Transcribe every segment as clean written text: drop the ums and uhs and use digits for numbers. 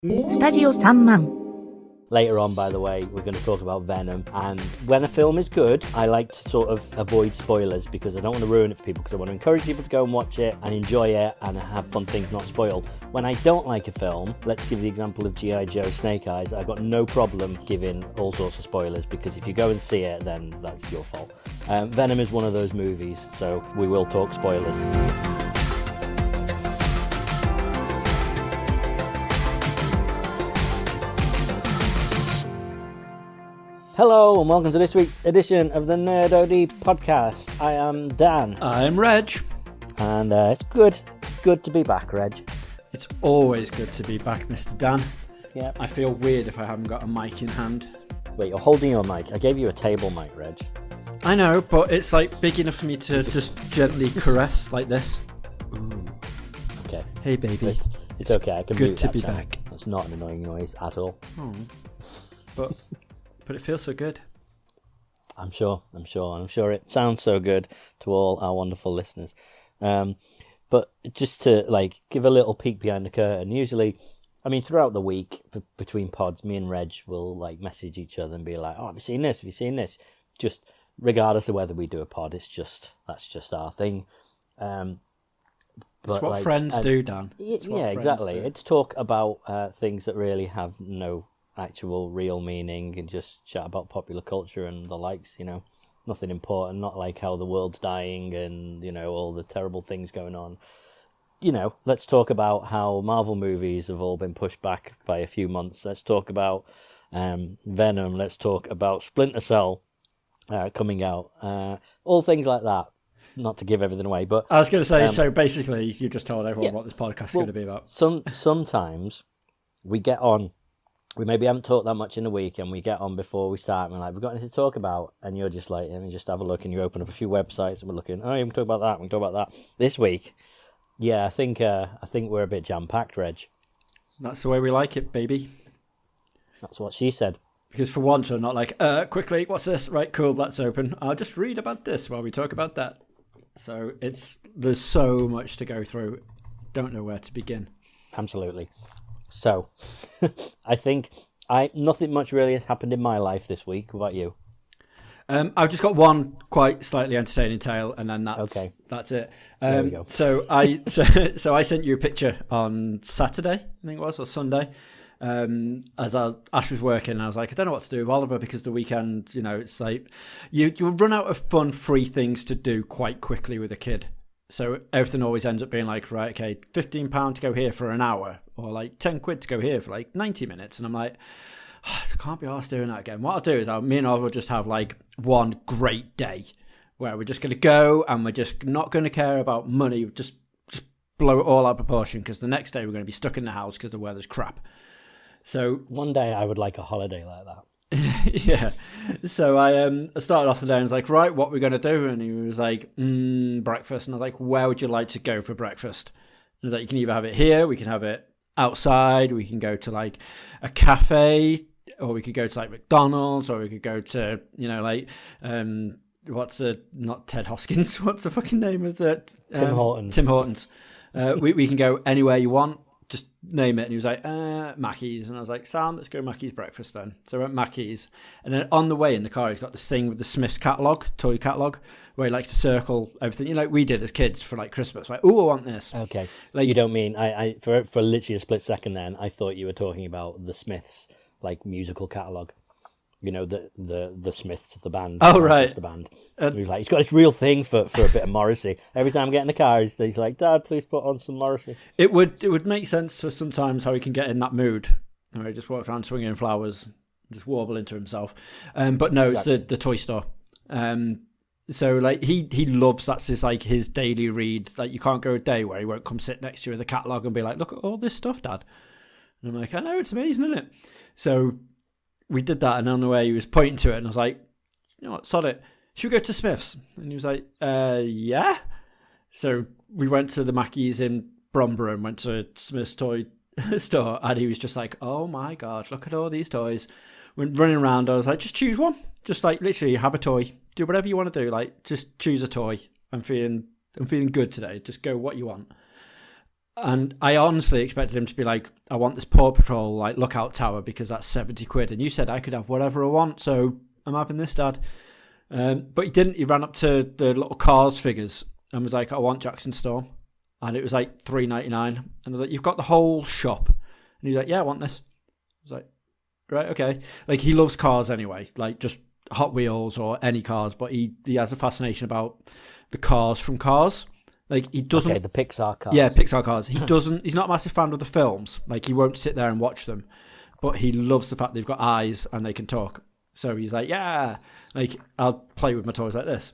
スタジオ3万 Later on, by the way, we're going to talk about Venom. And when a film is good, I like to sort of avoid spoilers because I don't want to ruin it for people, because I want to encourage people to go and watch it and enjoy it and have fun things not spoiled. When I don't like a film, let's give the example of G.I. Joe Snake Eyes, I've got no problem giving all sorts of spoilers, because if you go and see it, then that's your fault. Venom is one of those movies, so we will talk spoilers. Hello and welcome to this week's edition of the Nerd OD podcast. I am Dan. I'm Reg. And it's good to be back, Reg. It's always good to be back, Mr. Dan. Yeah. I feel weird if I haven't got a mic in hand. Wait, you're holding your mic. I gave you a table mic, Reg. I know, but it's like big enough for me to just gently caress like this. Ooh. Okay. Hey, baby. It's okay. I can good mute to that be channel. back. It's not an annoying noise at all. Oh. But it feels so good. I'm sure it sounds so good to all our wonderful listeners. But just to give a little peek behind the curtain, usually, I mean, throughout the week between pods, me and Reg will message each other and be like, "Oh, have you seen this? Have you seen this?" Just regardless of whether we do a pod, that's just our thing. It's what friends do, Dan. Yeah, exactly. It's talk about things that really have no actual real meaning, and just chat about popular culture and the likes, nothing important, not like how the world's dying and all the terrible things going on. Let's talk about how Marvel movies have all been pushed back by a few months. Let's talk about Venom. Let's talk about Splinter Cell coming out, all things like that. Not to give everything away, but I was going to say, so basically you just told everyone what this podcast is going to be about. Sometimes we get on, we maybe haven't talked that much in a week, and we get on before we start, and we're like, we've got anything to talk about, and you're just like, let me just have a look, and you open up a few websites, and we're looking, oh, we can talk about that, we can talk about that. This week, yeah, I think we're a bit jam-packed, Reg. That's the way we like it, baby. That's what she said. Because for once, we're not like, quickly, what's this? Right, cool, that's open. I'll just read about this while we talk about that. So there's so much to go through. Don't know where to begin. Absolutely. So, I think nothing much really has happened in my life this week. What about you? I've just got one quite slightly entertaining tale, and then that's it. There we go. So I sent you a picture on Saturday, I think it was, or Sunday. As Ash was working, I was like, I don't know what to do with Oliver, because the weekend, it's like you run out of fun, free things to do quite quickly with a kid. So everything always ends up being like, right, okay, £15 to go here for an hour, or like £10 to go here for 90 minutes. And I'm like, I can't be arsed doing that again. What I'll do is me and Oliver will just have one great day where we're just going to go, and we're just not going to care about money, just blow it all out of proportion, because the next day we're going to be stuck in the house because the weather's crap. So one day I would like a holiday like that. Yeah. So I started off the day and was like, right, what are we going to do? And he was like, breakfast. And I was like, where would you like to go for breakfast? And he was like, you can either have it here, we can have it outside, we can go to a cafe, or we could go to McDonald's, or we could go to, not Ted Hoskins, what's the fucking name of that? Tim Hortons. Tim Hortons. We can go anywhere you want. Just name it. And he was like, Mackey's. And I was like, Sam, let's go Mackey's breakfast then. So I went Mackey's. And then on the way in the car, he's got this thing with the Smiths toy catalogue, where he likes to circle everything, like we did as kids for Christmas. Like, oh, I want this. Okay. You don't mean, I for literally a split second then, I thought you were talking about the Smiths, musical catalogue. The Smiths, the band. Oh, right. The band. He's got this real thing for a bit of Morrissey. Every time I get in the car, he's like, Dad, please put on some Morrissey. It would make sense for sometimes how he can get in that mood. He just walks around swinging flowers, just warbling to himself. But no, exactly. It's the toy store. So he loves, that's his daily read. You can't go a day where he won't come sit next to you with a catalogue and be like, look at all this stuff, Dad. And I'm like, I know, it's amazing, isn't it? So we did that, and on the way he was pointing to it, and I was like, you know what, sod it, should we go to Smith's? And he was like, yeah. So we went to the Mackey's in Bromborough and went to Smith's toy store, and he was just like, oh my God, look at all these toys. Went running around, I was like, just choose one. Just literally have a toy. Do whatever you want to do. Just choose a toy. I'm feeling good today. Just go what you want. And I honestly expected him to be like, I want this Paw Patrol like lookout tower because that's 70 quid. And you said I could have whatever I want, so I'm having this, Dad. But he didn't. He ran up to the little Cars figures and was like, I want Jackson Storm. And it was like $3.99. And I was like, you've got the whole shop. And he's like, yeah, I want this. I was like, right, okay. Like, he loves cars anyway, like just Hot Wheels or any cars, but he has a fascination about the cars from Cars. Like, he doesn't... Okay, the Pixar cars. Yeah, Pixar cars. He's not a massive fan of the films. Like, he won't sit there and watch them. But he loves the fact they've got eyes and they can talk. So he's like, yeah, like, I'll play with my toys like this.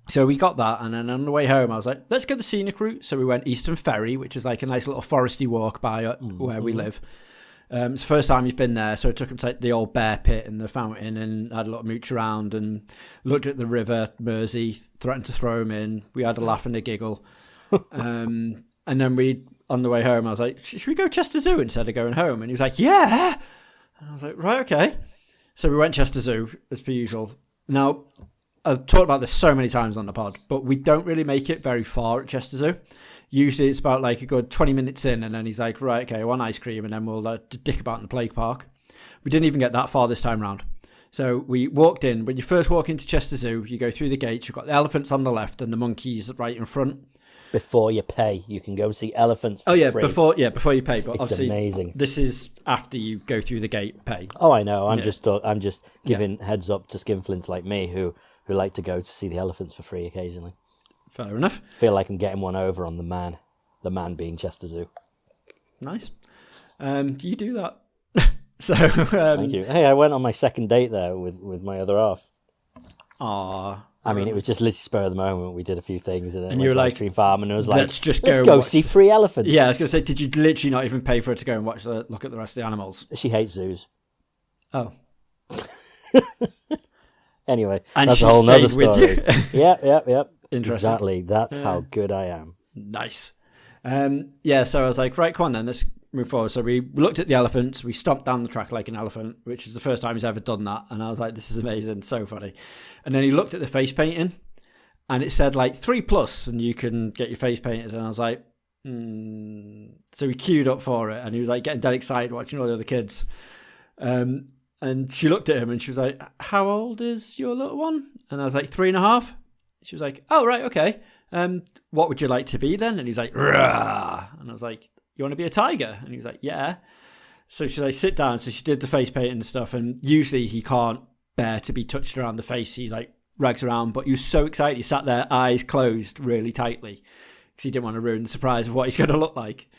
So we got that, and then on the way home, I was like, let's go the scenic route. So we went Eastern Ferry, which is like a nice little foresty walk by where we live. It's the first time he's been there, so I took him to the old bear pit and the fountain and had a little mooch around and looked at the river, Mersey, threatened to throw him in. We had a laugh and a giggle. And then on the way home, I was like, should we go Chester Zoo instead of going home? And he was like, yeah. And I was like, right, okay. So we went Chester Zoo, as per usual. Now, I've talked about this so many times on the pod, but we don't really make it very far at Chester Zoo. Usually it's about like a good 20 minutes in, and then he's like, right, okay, I want ice cream, and then we'll dick about in the play park. We didn't even get that far this time round. So we walked in. When you first walk into Chester Zoo, you go through the gates, you've got the elephants on the left and the monkeys right in front. Before you pay, you can go and see elephants for free. before you pay. But it's obviously, amazing. This is after you go through the gate, pay. Oh, I know. I'm just giving heads up to skinflints like me who like to go to see the elephants for free occasionally. Fair enough. Feel like I'm getting one over on the man being Chester Zoo. Nice. Do you do that? So thank you. Hey, I went on my second date there with my other half. Aww. I mean, it was just literally spur of the moment. We did a few things, and then you were like, ice cream farm, and I was like, let's go see free elephants. Yeah, I was going to say, did you literally not even pay for it to go and look at the rest of the animals? She hates zoos. Oh. Anyway, and that's she a whole nother stayed with story. you. Yep. Interesting. Exactly. That's how good I am. Nice. So I was like, right, come on then, let's move forward. So we looked at the elephants, we stomped down the track like an elephant, which is the first time he's ever done that. And I was like, this is amazing, so funny. And then he looked at the face painting, and it said like 3+ and you can get your face painted. And I was like, So we queued up for it, and he was like getting dead excited watching all the other kids. And she looked at him and she was like, how old is your little one? And I was like, 3.5. She was like, oh, right, okay. What would you like to be then? And he's like, rah. And I was like, you want to be a tiger? And he was like, yeah. So she's like, sit down. So she did the face painting and stuff. And usually he can't bear to be touched around the face. He like rags around, but he was so excited. He sat there, eyes closed really tightly, because he didn't want to ruin the surprise of what he's going to look like.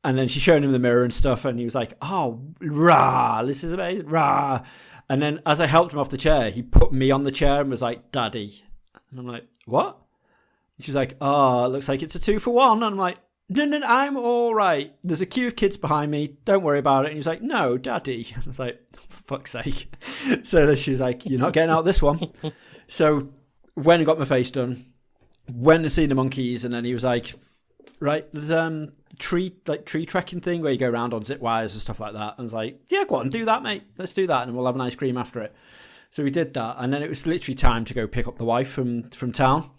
And then she showed him the mirror and stuff, and he was like, oh, rah, this is amazing, rah. And then as I helped him off the chair, he put me on the chair and was like, Daddy. And I'm like, what? And she was like, oh, it looks like it's a 2-for-1. And I'm like, no, I'm all right. There's a queue of kids behind me. Don't worry about it. And he was like, no, Daddy. And I was like, for fuck's sake. So then she was like, you're not getting out this one. So when I got my face done, went to see the monkeys, and then he was like, right, there's tree trekking thing where you go around on zip wires and stuff like that. And I was like, yeah, go on, do that, mate. Let's do that, and we'll have an ice cream after it. So we did that, and then it was literally time to go pick up the wife from town.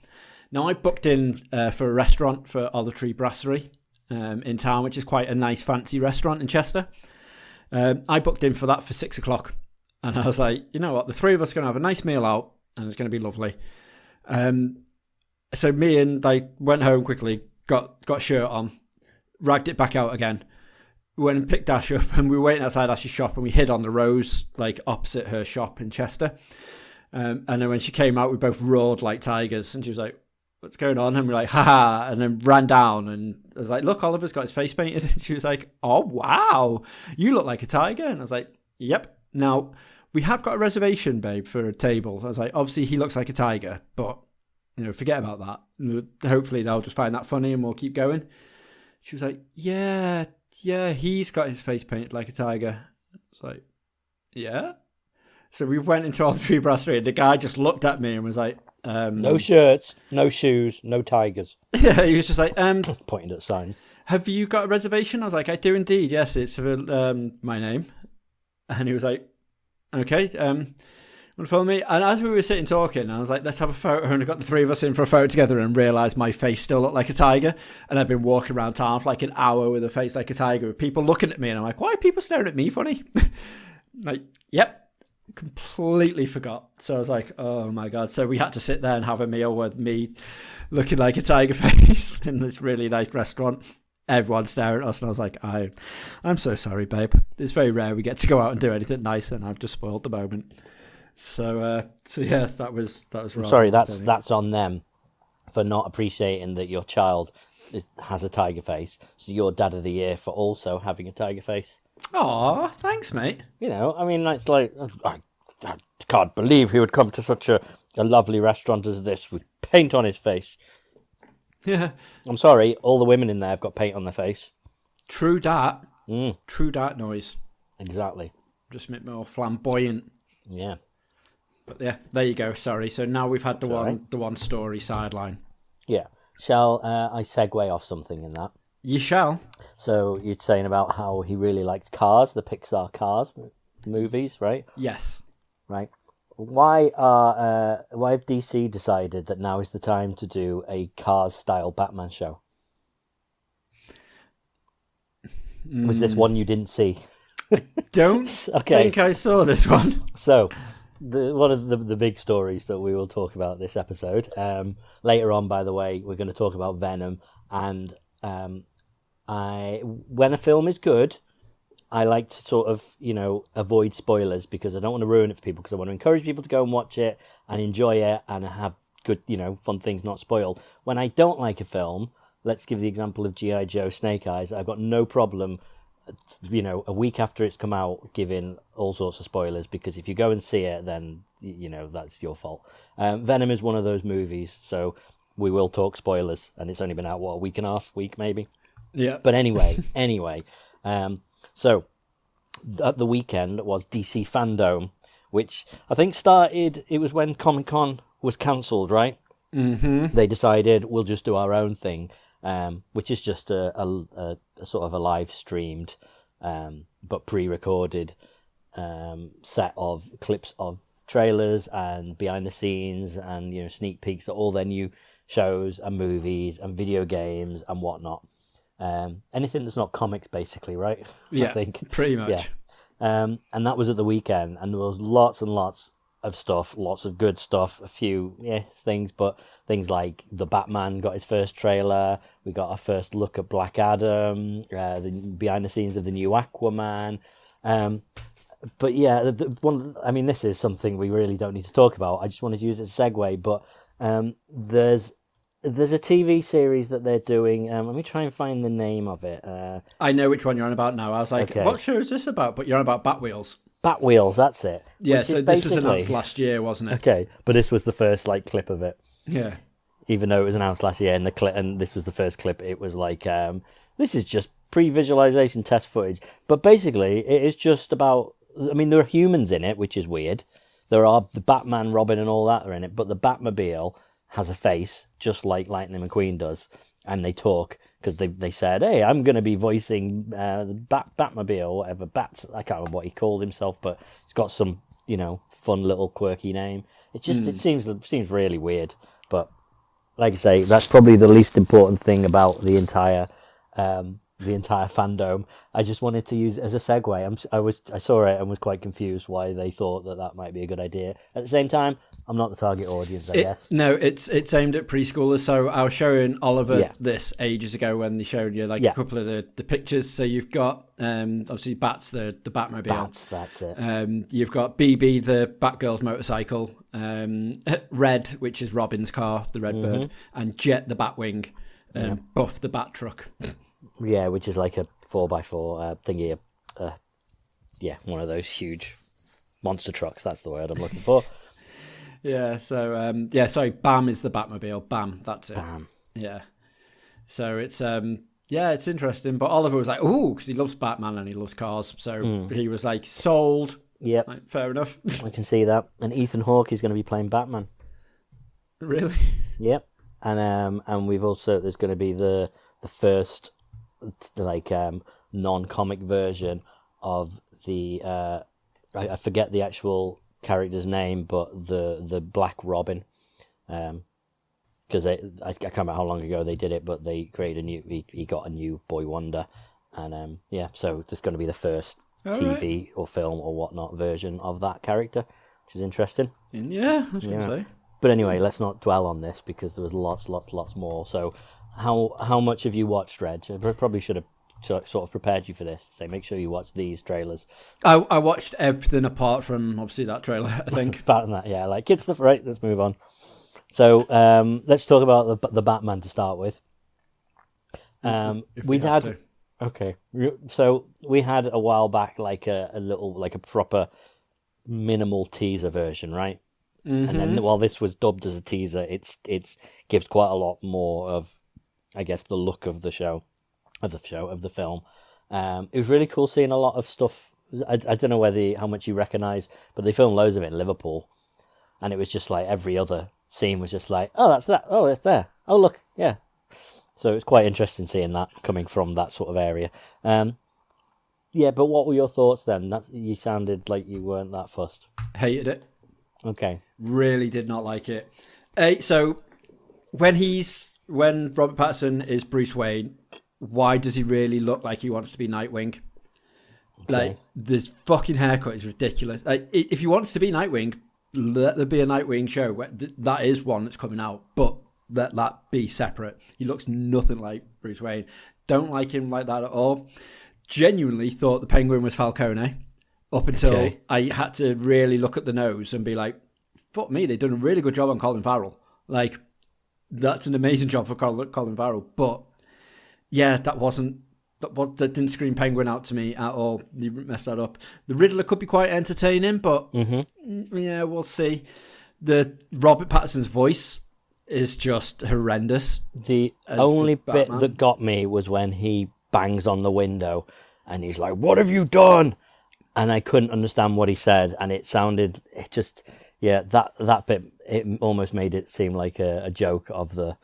Now, I booked in for a restaurant for Olive Tree Brasserie in town, which is quite a nice, fancy restaurant in Chester. I booked in for that for 6 o'clock, and I was like, you know what, the three of us are going to have a nice meal out, and it's going to be lovely. So me and I went home quickly, got a shirt on, ragged it back out again. We went and picked Ash up, and we were waiting outside Ash's shop, and we hid on the rows, like opposite her shop in Chester. And then when she came out, we both roared like tigers, and she was like, what's going on? And we're like, ha, and then ran down, and I was like, look, Oliver's got his face painted. And she was like, oh, wow, you look like a tiger. And I was like, yep. Now, we have got a reservation, babe, for a table. I was like, obviously he looks like a tiger, but, you know, forget about that. Hopefully they'll just find that funny and we'll keep going. She was like, yeah, he's got his face painted like a tiger. I was like, yeah? So we went into Olive Tree Brasserie, and the guy just looked at me and was like, no shirts, no shoes, no tigers. Yeah, he was just like, pointing at signs. Have you got a reservation? I was like, I do indeed. Yes, it's for my name. And he was like, okay. Follow me. And as we were sitting talking, I was like, let's have a photo. And I got the three of us in for a photo together and realised my face still looked like a tiger. And I've been walking around town for like an hour with a face like a tiger, with people looking at me. And I'm like, why are people staring at me funny? Like, yep, completely forgot. So I was like, oh my God. So we had to sit there and have a meal with me looking like a tiger face in this really nice restaurant. Everyone staring at us, and I was like, I'm so sorry, babe. It's very rare we get to go out and do anything nice, and I've just spoiled the moment. So yeah, that was wrong. Sorry, that's on them for not appreciating that your child has a tiger face. So you're Dad of the Year for also having a tiger face. Aw, thanks, mate. You know, I mean, it's like, I can't believe he would come to such a lovely restaurant as this with paint on his face. Yeah. I'm sorry, all the women in there have got paint on their face. True dat. True dat noise. Exactly. Just make me more flamboyant. Yeah. But yeah, there you go. Sorry. So now we've had the one story sideline. Yeah. Shall I segue off something in that? You shall. So you're saying about how he really likes Cars, the Pixar Cars movies, right? Yes. Right. Why have DC decided that now is the time to do a Cars style Batman show? Was this one you didn't see? Don't think I saw this one. So, one of the big stories that we will talk about this episode. Later on, by the way, we're going to talk about Venom, and when a film is good, I like to sort of, avoid spoilers because I don't want to ruin it for people, because I want to encourage people to go and watch it and enjoy it and have good, fun things not spoiled. When I don't like a film, let's give the example of G.I. Joe Snake Eyes, I've got no problem, a week after it's come out, giving all sorts of spoilers, because if you go and see it, then, that's your fault. Venom is one of those movies, so we will talk spoilers, and it's only been out, a week and a half, maybe? Yeah. But anyway, so, at the weekend was DC Fandome, which I think started, it was when Comic-Con was cancelled, right? Mm-hmm. They decided we'll just do our own thing, which is just a sort of a live streamed, but pre-recorded set of clips of trailers and behind the scenes and, sneak peeks at all their new shows and movies and video games and whatnot. Anything that's not comics, basically, right? Yeah, I think pretty much. Yeah. And that was at the weekend, and there was lots and lots of stuff, lots of good stuff, a few things, but things like the Batman got his first trailer. We got our first look at Black Adam, the behind the scenes of the new Aquaman. But yeah, this is something we really don't need to talk about. I just wanted to use it as a segue, but there's a TV series that they're doing. Let me try and find the name of it. I know which one you're on about now. I was like, What show is this about? But you're on about Batwheels. Batwheels, that's it. Yeah, so this was announced last year, wasn't it? Okay, but this was the first clip of it. Yeah. Even though it was announced last year, and this was the first clip, it was like, this is just pre-visualization test footage. But basically, it is just about. There are humans in it, which is weird. There are the Batman, Robin, and all that are in it, but the Batmobile has a face, just like Lightning McQueen does, and they talk, because they said, hey, I'm going to be voicing the Batmobile, or whatever, I can't remember what he called himself, but it's got some, fun little quirky name. It just, it seems really weird, but like I say, that's probably the least important thing about the entire fandom. I just wanted to use it as a segue. I saw it and was quite confused why they thought that might be a good idea. At the same time, I'm not the target audience, I guess. No, it's aimed at preschoolers. So I was showing Oliver this ages ago when they showed you a couple of the pictures. So you've got obviously Bats, the Batmobile. Bats, that's it. You've got BB, the Batgirl's motorcycle. Red, which is Robin's car, the Redbird, and Jet, the Batwing. Buff, the Bat truck. Yeah, which is like a 4x4 thingy. One of those huge monster trucks. That's the word I'm looking for. Yeah, so, sorry, BAM is the Batmobile. BAM, that's it. BAM. Yeah. So it's, it's interesting. But Oliver was like, ooh, because he loves Batman and he loves cars. So he was like, sold. Yep. Like, fair enough. I can see that. And Ethan Hawke is going to be playing Batman. Really? Yep. And we've also, there's going to be the first non-comic version of the I forget the actual character's name, but the Black Robin, because I can't remember how long ago they did it, but they created he got a new Boy Wonder, and so it's going to be the first TV or film or whatnot version of that character, which is interesting. Yeah, I was going to say. But anyway, let's not dwell on this because there was lots more. So, how much have you watched, Reg? I probably should have sort of prepared you for this. Say, make sure you watch these trailers. I watched everything apart from obviously that trailer. I think apart from that, yeah, like kid stuff. Right, let's move on. So, let's talk about the Batman to start with. We had. Okay, so we had a while back like a little like a proper minimal teaser version, right? Mm-hmm. And then while this was dubbed as a teaser, it's gives quite a lot more of, I guess, the look of the film. It was really cool seeing a lot of stuff. I don't know how much you recognise, but they filmed loads of it in Liverpool, and it was just like every other scene was just like, oh, that's that, oh, it's there, oh, look, yeah. So it's quite interesting seeing that coming from that sort of area. Yeah, but what were your thoughts then? You sounded like you weren't that fussed. Hated it. Okay. Really did not like it. So when Robert Pattinson is Bruce Wayne, why does he really look like he wants to be Nightwing? Okay. Like, the fucking haircut is ridiculous. Like, if he wants to be Nightwing, let there be a Nightwing show. That is one that's coming out, but let that be separate. He looks nothing like Bruce Wayne. Don't like him like that at all. Genuinely thought the Penguin was Falcone up until I had to really look at the nose and be like, fuck me, they've done a really good job on Colin Farrell. Like, that's an amazing job for Colin Farrell. But yeah, that didn't scream Penguin out to me at all. You messed that up. The Riddler could be quite entertaining, but yeah, we'll see. The Robert Pattinson's voice is just horrendous. The only bit that got me was when he bangs on the window and he's like, "What have you done?" And I couldn't understand what he said, and that bit, it almost made it seem like a joke of the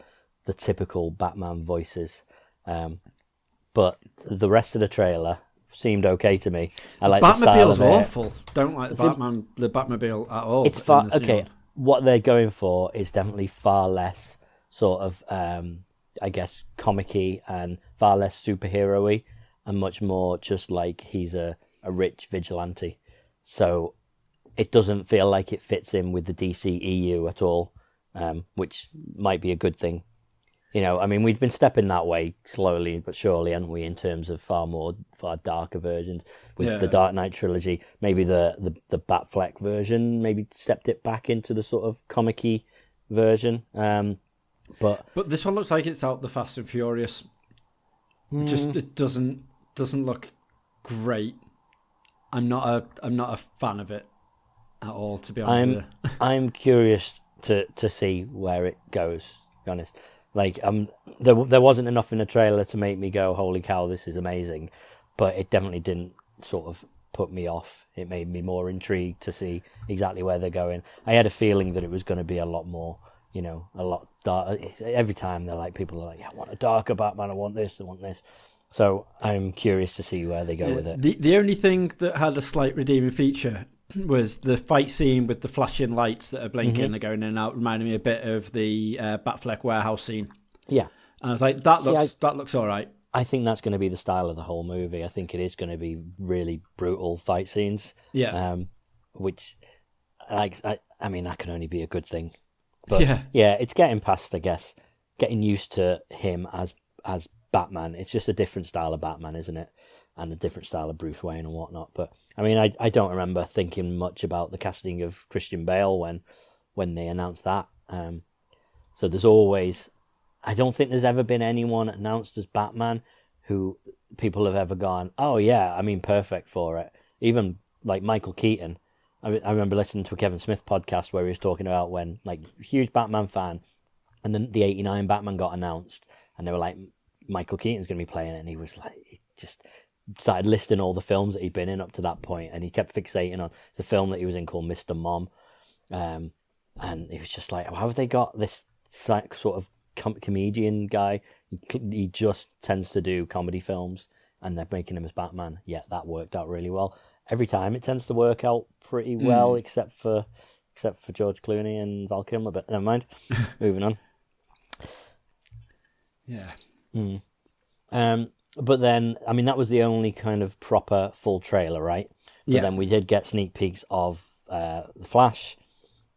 typical Batman voices. But the rest of the trailer seemed okay to me. I like the style of it. Batmobile is awful. Don't like the Batmobile at all. It's okay. What they're going for is definitely far less sort of, I guess, comic-y and far less superhero-y, and much more just like he's a rich vigilante. So it doesn't feel like it fits in with the DC EU at all, which might be a good thing. You know, I mean, we've been stepping that way slowly but surely, haven't we, in terms of far darker versions. With the Dark Knight trilogy, maybe the Batfleck version maybe stepped it back into the sort of comic-y version. But this one looks like it's out the Fast and Furious. It doesn't look great. I'm not a fan of it at all, to be honest with you. I'm curious to see where it goes, to be honest. Like, there wasn't enough in the trailer to make me go, holy cow, this is amazing. But it definitely didn't sort of put me off. It made me more intrigued to see exactly where they're going. I had a feeling that it was going to be a lot more, a lot dark. Every time people are like, yeah, I want a darker Batman, I want this. So I'm curious to see where they go with it. The only thing that had a slight redeeming feature was the fight scene with the flashing lights that are blinking and going in and out, reminded me a bit of the Batfleck warehouse scene. Yeah. And I was like, that looks all right. I think that's going to be the style of the whole movie. I think it is going to be really brutal fight scenes. Yeah. Which, I mean, that can only be a good thing. But yeah, it's getting past, I guess, getting used to him as Batman. It's just a different style of Batman, isn't it? And a different style of Bruce Wayne and whatnot. But I mean, I don't remember thinking much about the casting of Christian Bale when they announced that. So there's always, I don't think there's ever been anyone announced as Batman who people have ever gone, oh yeah, I mean, perfect for it. Even like Michael Keaton. I remember listening to a Kevin Smith podcast where he was talking about when, like, huge Batman fan, and then the '89 Batman got announced, and they were like, Michael Keaton's going to be playing it, and he was like, he just started listing all the films that he'd been in up to that point, and he kept fixating on the film that he was in called Mr. Mom, and he was just like, how have they got this sort of comedian guy? He just tends to do comedy films, and they're making him as Batman. Yeah, that worked out really well. Every time it tends to work out pretty well, except for George Clooney and Val Kilmer. But never mind. Moving on. Yeah. But then, I mean, that was the only kind of proper full trailer, right? But then we did get sneak peeks of The Flash,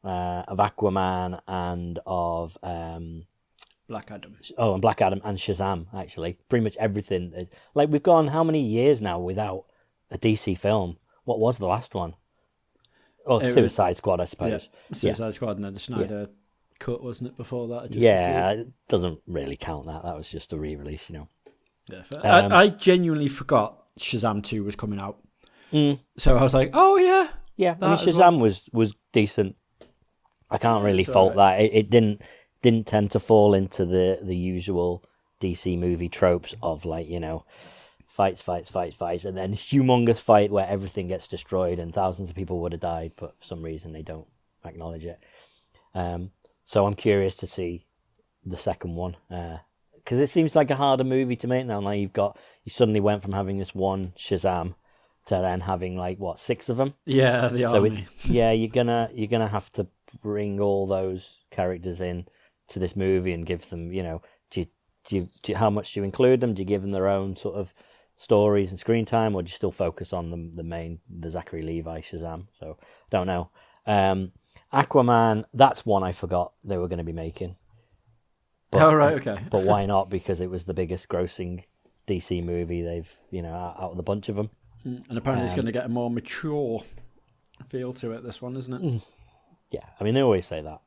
of Aquaman, and of Black Adam. Oh, and Black Adam and Shazam, actually. Pretty much everything. Like, we've gone how many years now without a DC film? What was the last one? Oh, Suicide Squad, I suppose. Yeah, Suicide Squad, and then the Snyder cut, wasn't it, before that? It doesn't really count that. That was just a re-release, Yeah, I genuinely forgot Shazam 2 was coming out. So I was like, oh, yeah. Yeah, I mean, Shazam was decent. I can't really fault that. It didn't tend to fall into the usual DC movie tropes of, like, fights, and then humongous fight where everything gets destroyed and thousands of people would have died, but for some reason they don't acknowledge it. So I'm curious to see the second one, because it seems like a harder movie to make now. Now you suddenly went from having this one Shazam to then having, like, what, 6 of them? Yeah, the army. You're gonna have to bring all those characters in to this movie and give them, do you, how much do you include them? Do you give them their own sort of stories and screen time, or do you still focus on the Zachary Levi Shazam? So I don't know. Aquaman, that's one I forgot they were going to be making. But, okay. But why not? Because it was the biggest grossing DC movie they've, out of the bunch of them. And apparently it's going to get a more mature feel to it, this one, isn't it? Yeah, I mean, they always say that.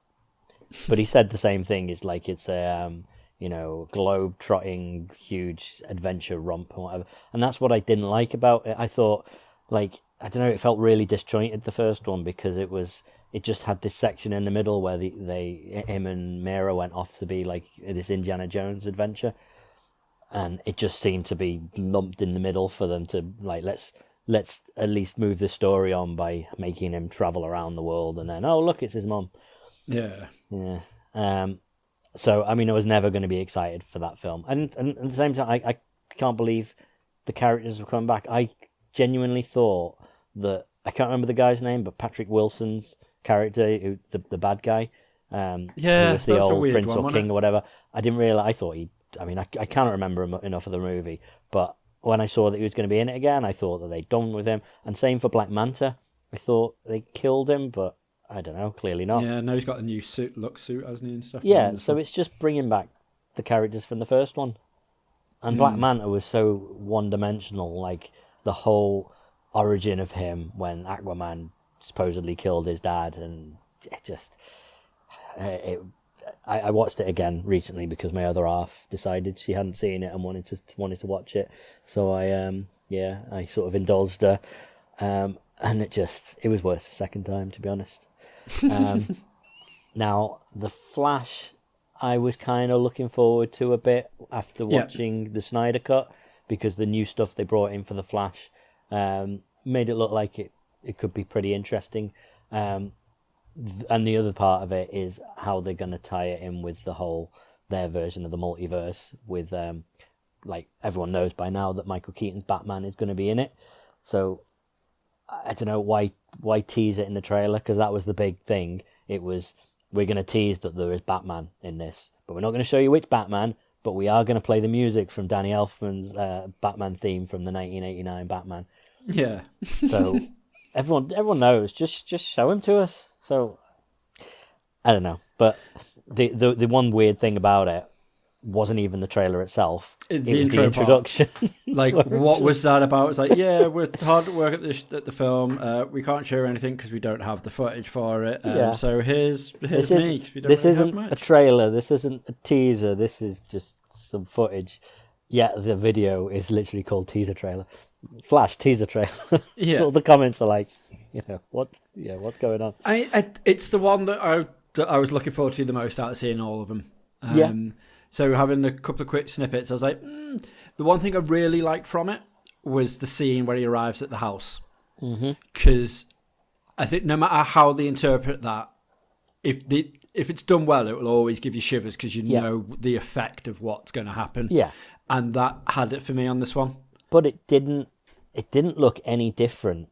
But he said the same thing. It's like it's a, globe-trotting, huge adventure romp and whatever. And that's what I didn't like about it. I thought, like, I don't know, it felt really disjointed, the first one, because it just had this section in the middle where him and Mera went off to be, like, this Indiana Jones adventure. And it just seemed to be lumped in the middle for them to, like, let's at least move the story on by making him travel around the world, and then, oh, look, it's his mom. Yeah. So, I mean, I was never going to be excited for that film. And at the same time, I can't believe the characters have come back. I genuinely thought that, I can't remember the guy's name, but Patrick Wilson's character, the bad guy, who was the old prince or king or whatever, I didn't realize, I thought I can't remember enough of the movie, but when I saw that he was going to be in it again, I thought that they'd done with him. And same for Black Manta. I thought they killed him, but I don't know, clearly not. Yeah, no, he's got a new suit, hasn't he, and stuff. Yeah, so it's just bringing back the characters from the first one. And Black Manta was so one-dimensional, like the whole origin of him when Aquaman supposedly killed his dad, and it just... I watched it again recently because my other half decided she hadn't seen it and wanted to watch it. So I sort of indulged her, and it was worse the second time, to be honest. Now, The Flash, I was kind of looking forward to a bit after watching the Snyder Cut, because the new stuff they brought in for The Flash made it look like it could be pretty interesting. And the other part of it is how they're going to tie it in with their version of the multiverse with, like, everyone knows by now that Michael Keaton's Batman is going to be in it. So I don't know why tease it in the trailer, because that was the big thing. It was, we're going to tease that there is Batman in this, but we're not going to show you which Batman, but we are going to play the music from Danny Elfman's Batman theme from the 1989 Batman. Yeah. So everyone knows. Just show him to us. So I don't know, but the one weird thing about it wasn't even the trailer itself. It was the introduction. Like, what was that about? It's like, yeah, we're hard at work at the film. We can't show anything because we don't have the footage for it. So here's me. This isn't a trailer. This isn't a teaser. This is just some footage. Yeah, the video is literally called teaser trailer. Flash teaser trailer. Yeah. All the comments are like, what's going on? It's the one that I was looking forward to the most out of seeing all of them. So having a couple of quick snippets, I was like, the one thing I really liked from it was the scene where he arrives at the house. Because I think no matter how they interpret that, if it's done well, it will always give you shivers because you know the effect of what's going to happen. Yeah. And that had it for me on this one. but it didn't look any different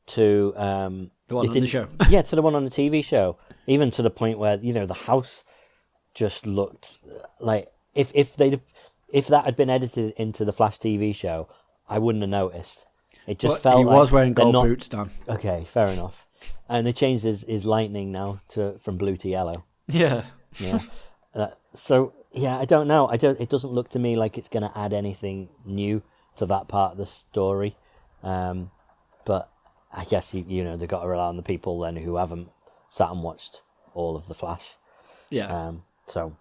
to the one on the show. Yeah, to the one on the TV show. Even to the point where, you know, the house just looked like if that had been edited into the Flash TV show, I wouldn't have noticed. It just felt like he was wearing gold boots, Dan. Okay, fair enough. And they changed his lightning now from blue to yellow. Yeah. Yeah. So yeah, I don't know. It doesn't look to me like it's going to add anything new to that part of the story. But I guess you know they've got to rely on the people then who haven't sat and watched all of the Flash. Yeah. So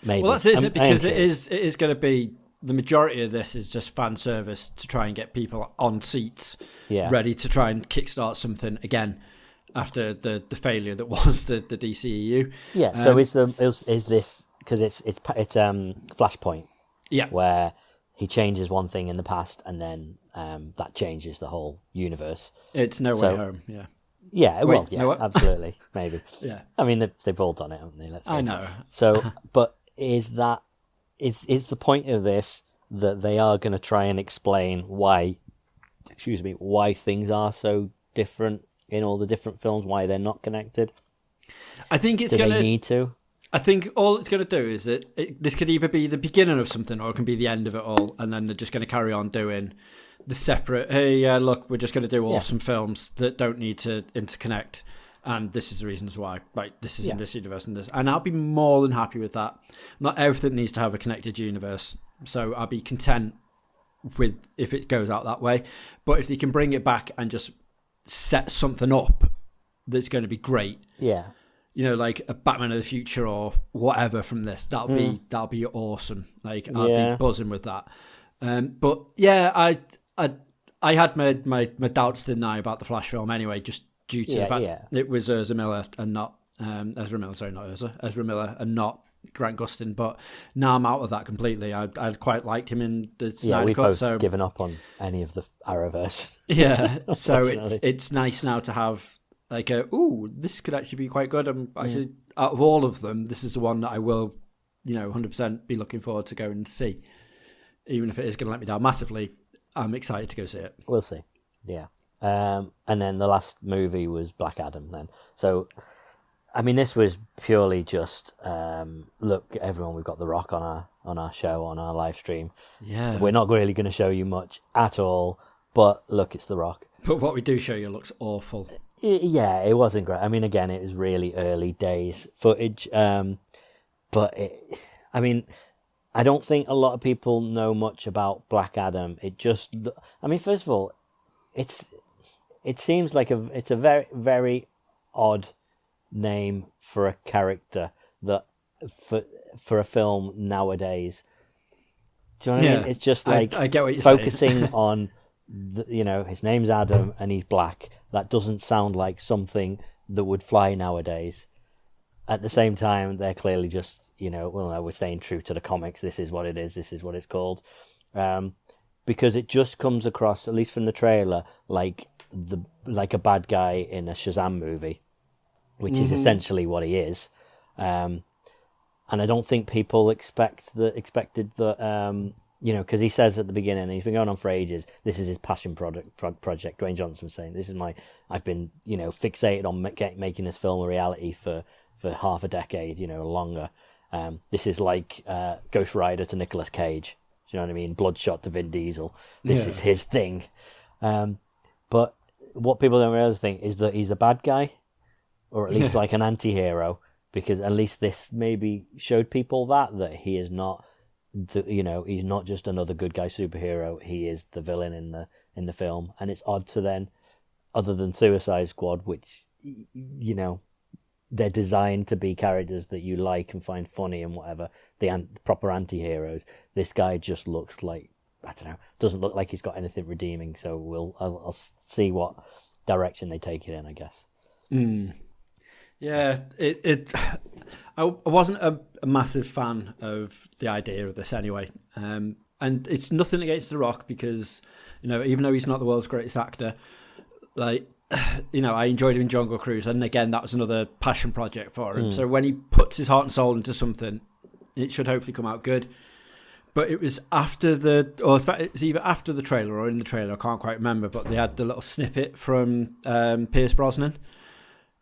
maybe. Well, that's it, isn't it? Because it is going to be the majority of this is just fan service to try and get people on seats, ready to try and kickstart something again after the failure that was the DCEU. Yeah. So is this because it's Flashpoint? Yeah. Where he changes one thing in the past and then that changes the whole universe. It's No Way Home. Yeah. Yeah, Wait, well, yeah, absolutely, maybe. Yeah, I mean they've all done it, haven't they? Let's face I know. It. So, but is the point of this that they are going to try and explain why things are so different in all the different films? Why they're not connected? I think it's going to need to. I think all it's going to do is this could either be the beginning of something or it can be the end of it all, and then they're just going to carry on doing the separate, hey, look, we're just going to do awesome films that don't need to interconnect, and this is the reasons why. Like, this is in this universe and this. And I'll be more than happy with that. Not everything needs to have a connected universe, so I'll be content with if it goes out that way. But if they can bring it back and just set something up that's going to be great. Yeah. You know, like a Batman of the Future or whatever from this. That'll be awesome. Like, I'll be buzzing with that. But yeah, I had my doubts, didn't I, about the Flash film anyway, just due to the fact it was Ezra Miller and not Ezra Miller and not Grant Gustin. But now I'm out of that completely. I quite liked him in the Snyder Cut. We've both given up on any of the Arrowverse. Yeah, so it's nice now to have like this could actually be quite good. I'm actually out of all of them, this is the one that I will, 100% be looking forward to going to see, even if it is going to let me down massively. I'm excited to go see it. We'll see. Yeah. And then the last movie was Black Adam then. So, I mean, this was purely just, look, everyone, we've got The Rock on our show, on our live stream. Yeah. We're not really going to show you much at all, but look, it's The Rock. But what we do show you looks awful. Yeah, it wasn't great. I mean, again, it was really early days footage. But, I don't think a lot of people know much about Black Adam. First of all, it seems like it's a very, very odd name for a character that for a film nowadays. Do you know what I mean? It's just like I get what you're focusing saying. on his name's Adam and he's black. That doesn't sound like something that would fly nowadays. At the same time, they're clearly just we're staying true to the comics. This is what it is. This is what it's called. Because it just comes across, at least from the trailer, like a bad guy in a Shazam movie, which is essentially what he is. And I don't think people expected that. Because he says at the beginning, he's been going on for ages. This is his passion project. Dwayne Johnson was saying, I've been fixated on making this film a reality for half a decade, longer. This is like Ghost Rider to Nicolas Cage. Do you know what I mean? Bloodshot to Vin Diesel. This is his thing. But what people don't realize is that he's a bad guy, or at least like an anti-hero, because at least this maybe showed people that he is not, he's not just another good guy superhero. He is the villain in the film, and it's odd to then, other than Suicide Squad, which they're designed to be characters that you like and find funny and whatever, the proper anti-heroes. This guy just looks like, I don't know, doesn't look like he's got anything redeeming. So I'll see what direction they take it in, I guess. Yeah, I wasn't a massive fan of the idea of this anyway. And it's nothing against The Rock because, even though he's not the world's greatest actor, like, I enjoyed him in Jungle Cruise, and again, that was another passion project for him. So when he puts his heart and soul into something, it should hopefully come out good. But it was after or in fact, it's either after the trailer or in the trailer. I can't quite remember. But they had the little snippet from Pierce Brosnan,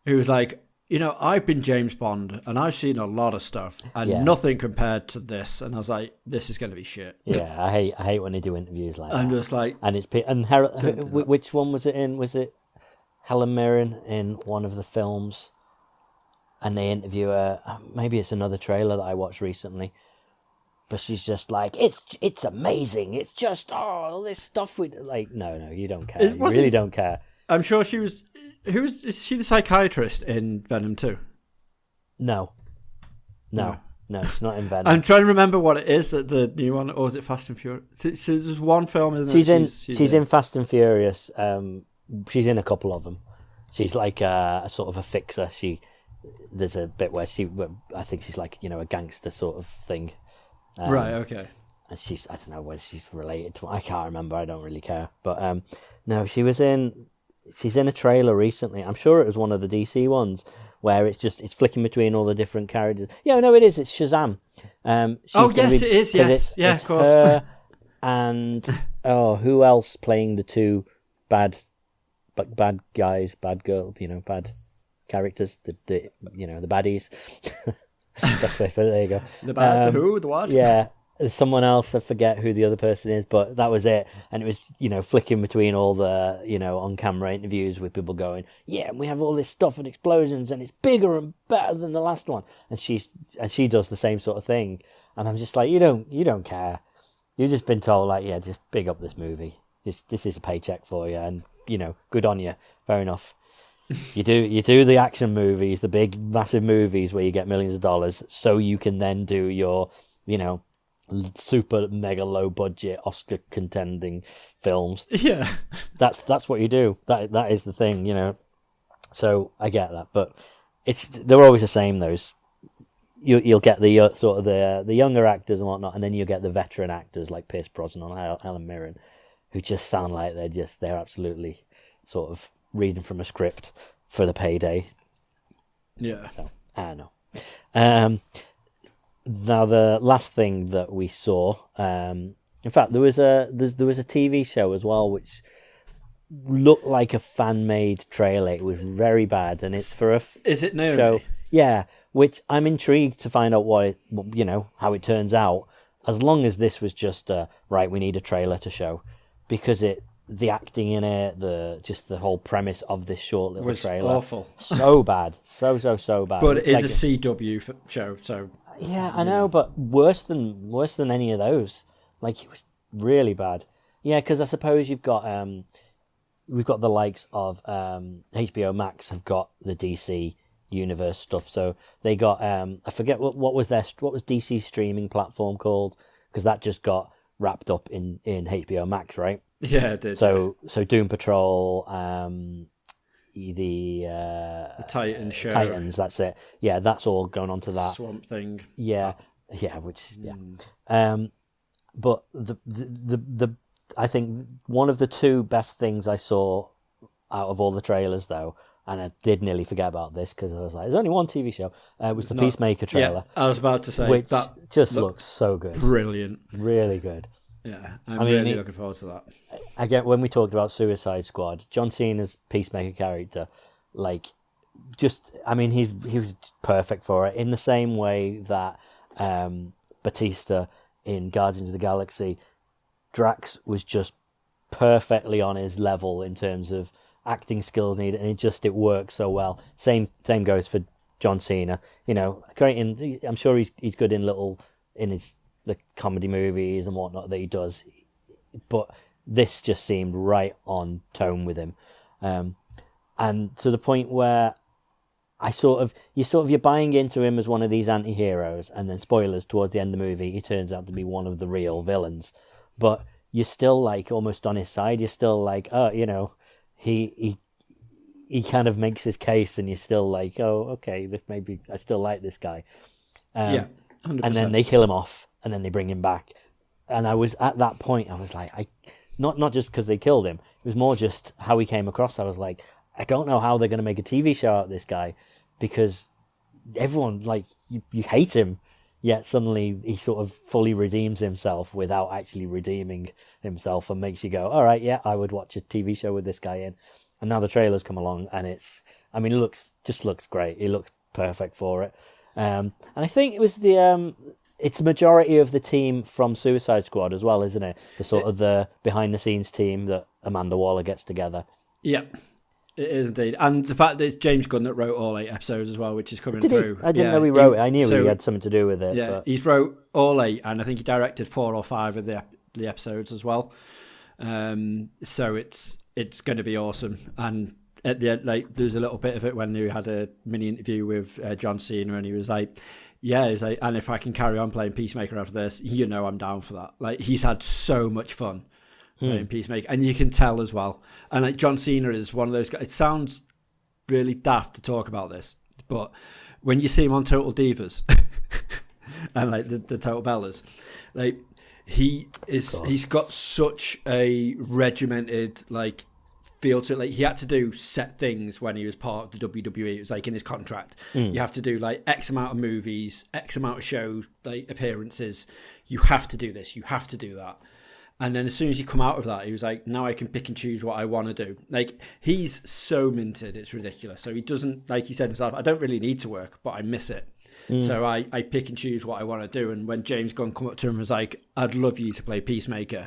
who was like, I've been James Bond and I've seen a lot of stuff and nothing compared to this. And I was like, this is going to be shit. Yeah, I hate when they do interviews like that. I'm just like, and it's which one was it in? Was it Helen Mirren in one of the films? And they interview her. Maybe it's another trailer that I watched recently. But she's just like, it's amazing. It's just all this stuff we like. No, you don't care. You really don't care. I'm sure she was. Is she the psychiatrist in Venom 2? No, she's not in Venom. I'm trying to remember what it is that the new one, or is it Fast and Furious? So there's one film, isn't it? She's in Fast and Furious. She's in a couple of them. She's like a sort of a fixer. There's a bit where I think she's like a gangster sort of thing. Right. Okay. And I don't know whether she's related to. I can't remember. I don't really care. But no, she's in a trailer recently. I'm sure it was one of the DC ones where it's flicking between all the different characters. Yeah, no, it is. It's Shazam. It is. Yes, of course. Her and who else playing the two bad guys, bad girl, bad characters, the baddies. There you go. The who, the what? Yeah. Someone else, I forget who the other person is, but that was it. And it was, flicking between all the, on-camera interviews with people going, yeah, we have all this stuff and explosions and it's bigger and better than the last one. And she does the same sort of thing. And I'm just like, you don't care. You've just been told, like, yeah, just big up this movie. This is a paycheck for you, and good on you. Fair enough. You do the action movies, the big massive movies where you get millions of dollars, so you can then do your, super mega low budget Oscar contending films. Yeah, that's what you do. That is the thing, So I get that, but they're always the same. Those you'll get the sort of the younger actors and whatnot, and then you'll get the veteran actors like Pierce Brosnan or Helen Mirren, who just sound like they're absolutely sort of reading from a script for the payday. Yeah, so, I don't know. Now the last thing that we saw, in fact, there was a TV show as well which looked like a fan made trailer. It was very bad, and it's for is it Naomi? Show. Yeah, which I'm intrigued to find out how it turns out. As long as this was just right, we need a trailer to show, because the acting in it, the whole premise of this short little trailer, awful, so bad, so bad. But it is a CW show, so. Yeah, I know, but worse than any of those. Like, it was really bad. Yeah, because I suppose we've got the likes of HBO Max have got the DC universe stuff. So they got I forget what was DC's streaming platform called, because that just got wrapped up in HBO Max, right? Yeah, it did. So Doom Patrol, the Titans show. Titans, that's it. Yeah, that's all going on to that. Swamp Thing. Yeah, but the I think one of the two best things I saw out of all the trailers, though, and I did nearly forget about this because I was like, there's only one TV show, was the Peacemaker trailer. Yeah, I was about to say, which just looks so good. Brilliant. Really good. Yeah, I'm really looking forward to that. Again, when we talked about Suicide Squad, John Cena's Peacemaker character, he was perfect for it, in the same way that Batista in Guardians of the Galaxy, Drax was just perfectly on his level in terms of acting skills needed, and it works so well. Same goes for John Cena. Great I'm sure he's good in the comedy movies and whatnot that he does, but this just seemed right on tone with him, and to the point where you're buying into him as one of these anti-heroes, and then spoilers, towards the end of the movie he turns out to be one of the real villains, but you're still like almost on his side. You're still like, he kind of makes his case, and you're still like, oh, okay, maybe I still like this guy. Yeah, 100%. And then they kill him off, and then they bring him back. And I was at that point, I was like, not just because they killed him, it was more just how he came across. I was like, I don't know how they're going to make a TV show out of this guy, because everyone, like, you hate him. yet suddenly he sort of fully redeems himself without actually redeeming himself, and makes you go, all right, yeah, I would watch a TV show with this guy in. And now the trailers come along, and it looks great. It looks perfect for it. And I think it was it's a majority of the team from Suicide Squad as well, isn't it? The sort of the behind the scenes team that Amanda Waller gets together. Yeah, it is indeed. And the fact that it's James Gunn that wrote all 8 episodes as well, which is coming through. I didn't know he wrote it. I knew he had something to do with it. Yeah, but... he's wrote all 8, and I think he directed 4 or 5 of the episodes as well. So it's going to be awesome. And at the end, like, there's a little bit of it when he had a mini interview with John Cena, and he was like, yeah, he's like, and if I can carry on playing Peacemaker after this, I'm down for that. Like, he's had so much fun playing Peacemaker, and you can tell as well. And like, John Cena is one of those guys. It sounds really daft to talk about this, but when you see him on Total Divas and like the Total Bellas, like, he's got such a regimented, like, feel to it. Like, he had to do set things when he was part of the WWE. It was like in his contract. You have to do like X amount of movies, X amount of show like appearances. You have to do this. You have to do that. And then as soon as you come out of that, he was like, now I can pick and choose what I want to do. Like, he's so minted, it's ridiculous. So he doesn't, like he said himself, I don't really need to work, but I miss it. So I pick and choose what I want to do. And when James Gunn come up to him and was like, I'd love you to play Peacemaker,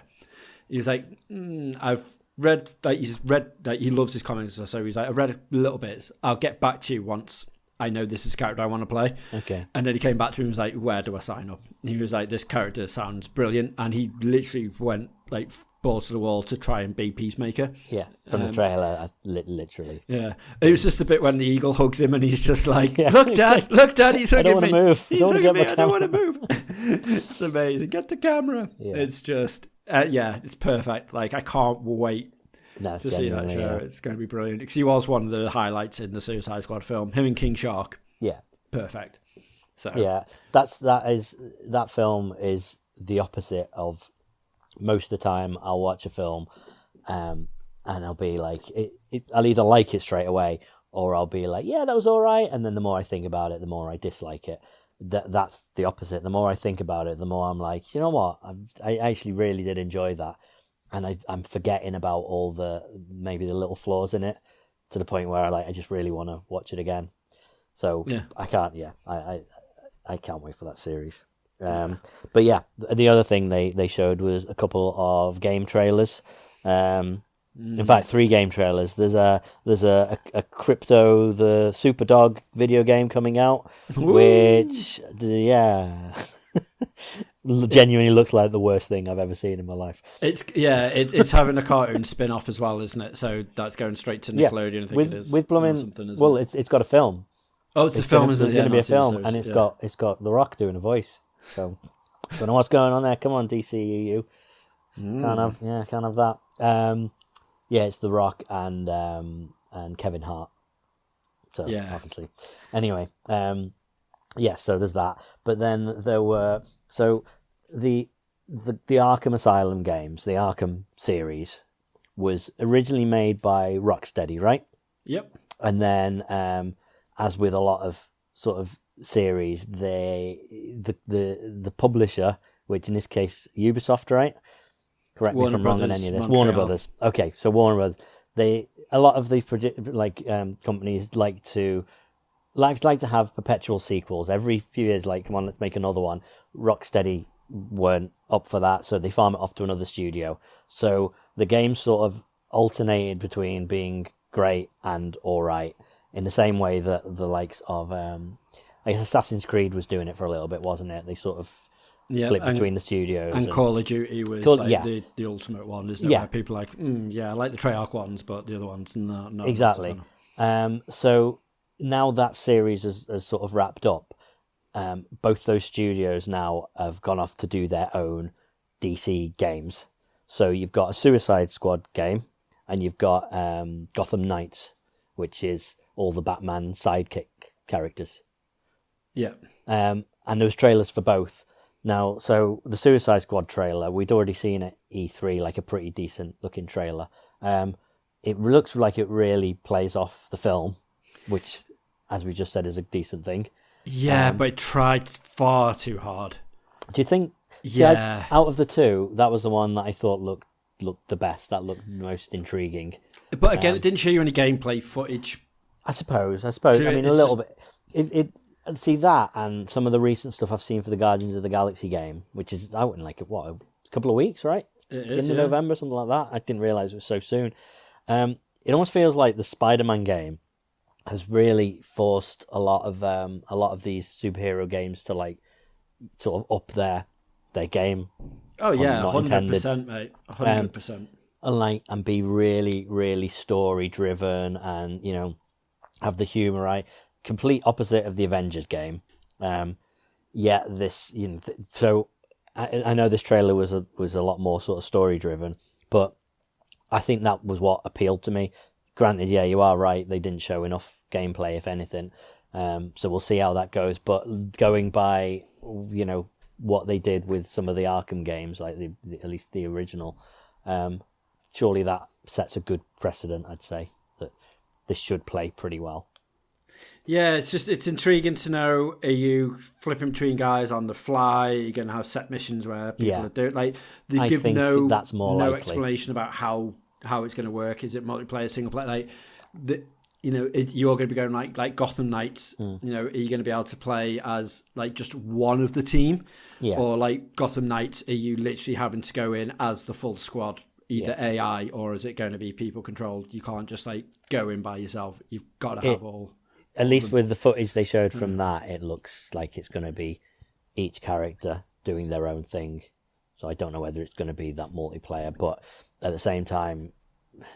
he was like, I've read, like, he loves his comics, so he's like, I've read a little bit. I'll get back to you once I know this is the character I want to play. Okay. And then he came back to him and was like, where do I sign up? He was like, this character sounds brilliant. And he literally went like balls to the wall to try and be Peacemaker. Yeah, from the trailer, literally. Yeah. It was just a bit when the eagle hugs him and he's just like, look, Dad, he's hugging me. I don't want to move. I don't want to move. It's amazing. Get the camera. Yeah. It's just, it's perfect. Like, I can't wait to see that show. Yeah. It's going to be brilliant. Because he was one of the highlights in the Suicide Squad film. Him and King Shark. Yeah. Perfect. So yeah, that film is the opposite of most of the time I'll watch a film and I'll be like, I'll either like it straight away or I'll be like, yeah, that was all right. And then the more I think about it, the more I dislike it. That's the opposite. The more I think about it, the more I'm like, you know what? I actually really did enjoy that. And I'm forgetting about all maybe the little flaws in it to the point where I just really want to watch it again. So yeah. I can't wait for that series. But yeah, the other thing they showed was a couple of game trailers. In fact, 3 game trailers. There's a Crypto the Superdog video game coming out, which genuinely looks like the worst thing I've ever seen in my life. It's having a cartoon spin-off as well, isn't it? So that's going straight to Nickelodeon. I think it is with blooming. Well, it's got a film. Oh, it's a film. There's going to be a film, and it's got The Rock doing a voice. So don't know what's going on there. Come on, DCEU. Can't have that. It's The Rock and Kevin Hart. So obviously, anyway, so there's that. But then there were the Arkham Asylum games, the Arkham series, was originally made by Rocksteady, right? Yep. And then, as with a lot of sort of series, the publisher, which in this case Ubisoft, right? Correct me if I'm wrong on any of this. Warner Brothers. Okay, so Warner Brothers. A lot of these companies like to have perpetual sequels every few years. Like, come on, let's make another one. Rocksteady weren't up for that, so they farm it off to another studio. So the game sort of alternated between being great and all right, in the same way that the likes of I guess Assassin's Creed was doing it for a little bit, wasn't it? They sort of split between the studios. And Call of Duty was the ultimate one, isn't it? Yeah. Where people are like, I like the Treyarch ones, but the other ones, no. Exactly. So now that series has sort of wrapped up, both those studios now have gone off to do their own DC games. So you've got a Suicide Squad game, and you've got Gotham Knights, which is all the Batman sidekick characters. Yeah. And there was trailers for both. Now, so the Suicide Squad trailer, we'd already seen at E3, like a pretty decent looking trailer. It looks like it really plays off the film, which, as we just said, is a decent thing. Yeah, but it tried far too hard. Do you think? Yeah. Out of the two, that was the one that I thought looked the best. That looked most intriguing. But again, it didn't show you any gameplay footage. I suppose. So I mean, a little bit. It see that and some of the recent stuff I've seen for the Guardians of the Galaxy game, which is out in like a couple of weeks, right? It is, in November, something like that. I didn't realize it was so soon. It almost feels like the Spider-Man game has really forced a lot of these superhero games to like sort of up their game. Oh yeah, 100%, mate, 100%. And be really, really story driven, and have the humor. Right, complete opposite of the Avengers game. Yet this, so I know this trailer was a lot more sort of story driven, but I think that was what appealed to me. Granted, yeah, you are right. They didn't show enough gameplay, if anything. So we'll see how that goes. But going by, what they did with some of the Arkham games, like at least the original, surely that sets a good precedent. I'd say that this should play pretty well. Yeah, it's intriguing to know, are you flipping between guys on the fly? Are you going to have set missions where people are doing, like, they give that's more likely. Explanation about how it's going to work. Is it multiplayer, single player? Like, you're going to be going like Gotham Knights. Are you going to be able to play as like just one of the team? Yeah. Or like Gotham Knights, are you literally having to go in as the full squad? Either AI, or is it going to be people controlled? You can't just like go in by yourself. You've got to have all. At least with the footage they showed from that, it looks like it's going to be each character doing their own thing. So I don't know whether it's going to be that multiplayer, but at the same time,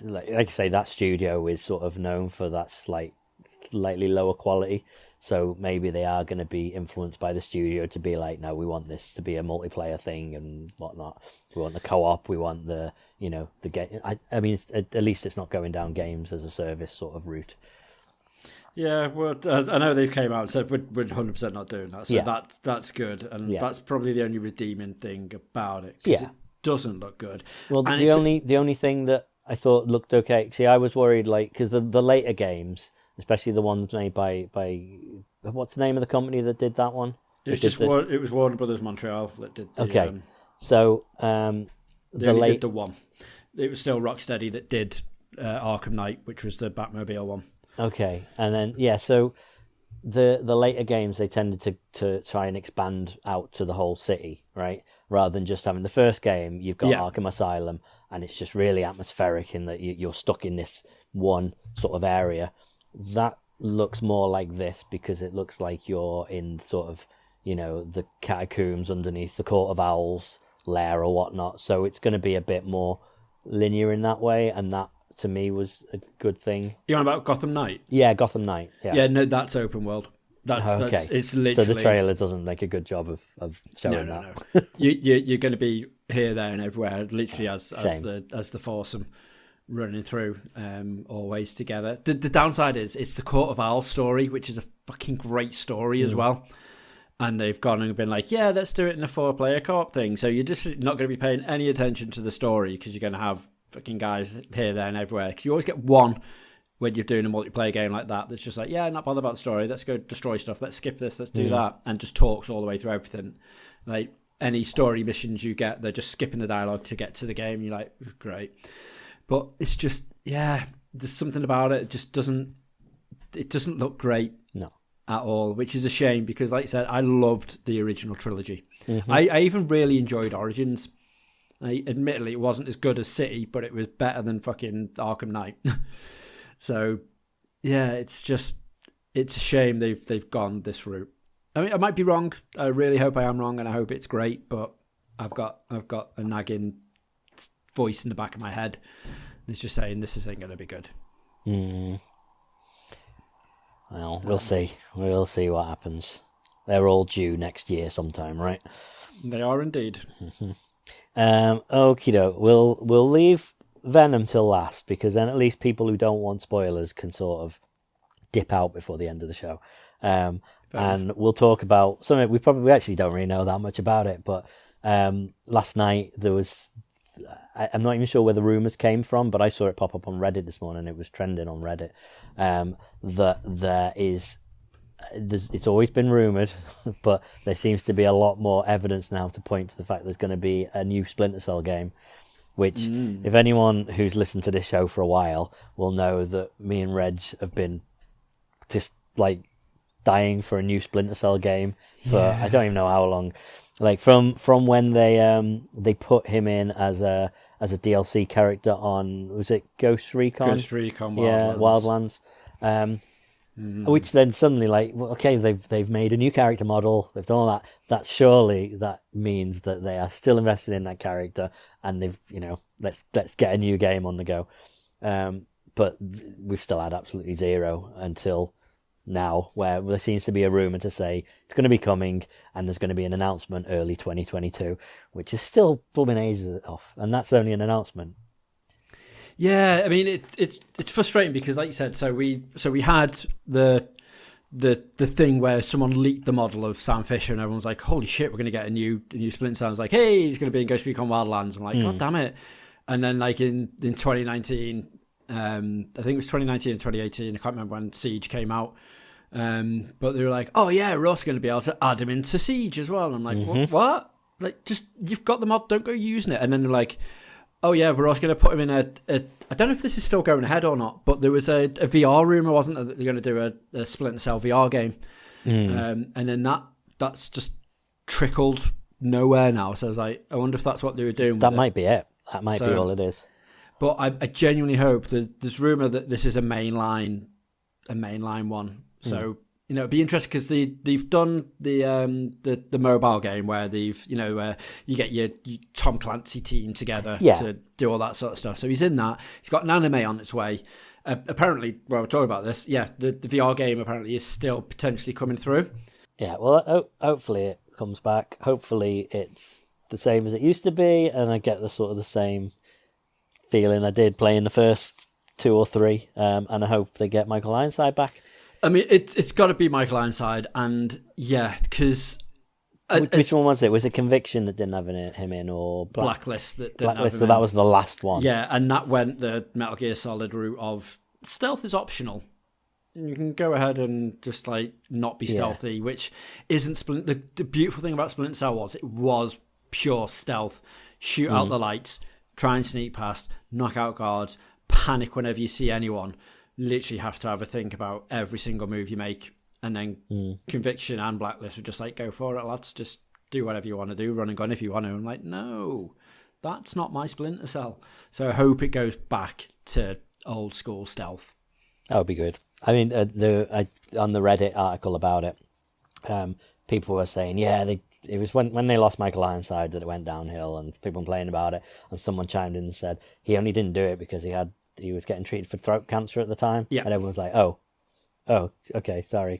like I say, that studio is sort of known for that slightly lower quality. So maybe they are going to be influenced by the studio to be like, no, we want this to be a multiplayer thing and whatnot. We want the co-op. We want the game. I mean, at least it's not going down games as a service sort of route. Yeah, well, I know they've came out and said we're 100% not doing that, so that's good, and that's probably the only redeeming thing about it, because it doesn't look good. Well, the only thing that I thought looked okay, see, I was worried, like, because the later games, especially the ones made by what's the name of the company that did that one? It was Warner Brothers Montreal that did. So they only did the one. It was still Rocksteady that did Arkham Knight, which was the Batmobile one. Okay, and then so the later games, they tended to try and expand out to the whole city, right? Rather than just having the first game, you've got Arkham Asylum, and it's just really atmospheric in that you're stuck in this one sort of area. That looks more like this, because it looks like you're in sort of the catacombs underneath the Court of Owls lair or whatnot. So it's going to be a bit more linear in that way, and that, to me, was a good thing. You're on about Gotham Knight? Yeah, Gotham Knight. Yeah, no, that's open world. That's it's literally. So the trailer doesn't make a good job of showing that. No. You're going to be here, there, and everywhere, literally as the foursome running through, always together. The downside is it's the Court of Owls story, which is a fucking great story as well. And they've gone and been like, yeah, let's do it in a 4-player co-op thing. So you're just not going to be paying any attention to the story, because you're going to have fucking guys here, there, and everywhere. Because you always get one when you're doing a multiplayer game like that that's just like, yeah, not bothered about the story. Let's go destroy stuff. Let's skip this. Let's do that. And just talks all the way through everything. Like, any story missions you get, they're just skipping the dialogue to get to the game. You're like, great. But it's just, there's something about it. It just doesn't look great. No. At all, which is a shame, because like I said, I loved the original trilogy. I even really enjoyed Origins. Admittedly, it wasn't as good as City, but it was better than fucking Arkham Knight. So, yeah, it's a shame they've gone this route. I mean, I might be wrong. I really hope I am wrong, and I hope it's great. But I've got a nagging voice in the back of my head that's just saying this isn't going to be good. Well, we'll see. We'll see what happens. They're all due next year sometime, right? They are indeed. Okie doke. We'll leave Venom till last, because then at least people who don't want spoilers can sort of dip out before the end of the show. And we'll talk about something we actually don't really know that much about it, but last night there was, I'm not even sure where the rumours came from, but I saw it pop up on Reddit this morning. It was trending on Reddit, that there is it's always been rumoured, but there seems to be a lot more evidence now to point to the fact there's going to be a new Splinter Cell game, which, if anyone who's listened to this show for a while will know that me and Reg have been just like dying for a new Splinter Cell game for I don't even know how long. Like from when they put him in as a DLC character on, was it Ghost Recon? Ghost Recon Wildlands. Yeah, Wildlands. Which then suddenly, like, okay, they've made a new character model, they've done all that. That means that they are still invested in that character, and they've, let's get a new game on the go. But we've still had absolutely zero until now, where there seems to be a rumour to say it's going to be coming, and there's going to be an announcement early 2022, which is still blooming ages off, and that's only an announcement. Yeah, I mean it's frustrating because, like you said, so we had the thing where someone leaked the model of Sam Fisher, and everyone's like, "Holy shit, we're going to get a new Splinter Cell." It's like, "Hey, he's going to be in Ghost Recon Wildlands." I'm like, "God damn it!" And then, like in 2019, I think it was 2019 and 2018. I can't remember when Siege came out, but they were like, "Oh yeah, we're also going to be able to add him into Siege as well." And I'm like, "What? Like, just you've got the mod, don't go using it." And then they're like, "Oh yeah, we're also going to put him in a I don't know if this is still going ahead or not, but there was a VR rumor, wasn't there, that they're going to do a Splinter Cell VR game, and then that's just trickled nowhere now. So I was like, I wonder if that's what they were doing. That might be it. That might be all it is. But I genuinely hope that there's rumor that this is a mainline one. So it'd be interesting because they've done the mobile game where they've you get your Tom Clancy team together to do all that sort of stuff. So he's in that. He's got an anime on its way. Apparently, while we're talking about this, the VR game apparently is still potentially coming through. Yeah, well, hopefully it comes back. Hopefully it's the same as it used to be, and I get the same feeling I did playing the first 2 or 3, and I hope they get Michael Ironside back. I mean, it's got to be Michael Ironside, and because... Which one was it? Was it Conviction that didn't have him in, or Blacklist that didn't Blacklist, have him so in? That was the last one. Yeah, and that went the Metal Gear Solid route of stealth is optional. You can go ahead and just like not be stealthy, which isn't Splinter. The beautiful thing about Splinter Cell was pure stealth. Shoot out the lights, try and sneak past, knock out guards, panic whenever you see anyone. Literally have to have a think about every single move you make. And then Conviction and Blacklist were just like, go for it, lads. Just do whatever you want to do. Run and gun if you want to. I'm like, no, that's not my Splinter Cell. So I hope it goes back to old school stealth. That would be good. I mean, on the Reddit article about it, people were saying, it was when they lost Michael Ironside that it went downhill, and people were playing about it. And someone chimed in and said he only didn't do it because he was getting treated for throat cancer at the time. Yeah. And everyone was like, oh, okay, sorry.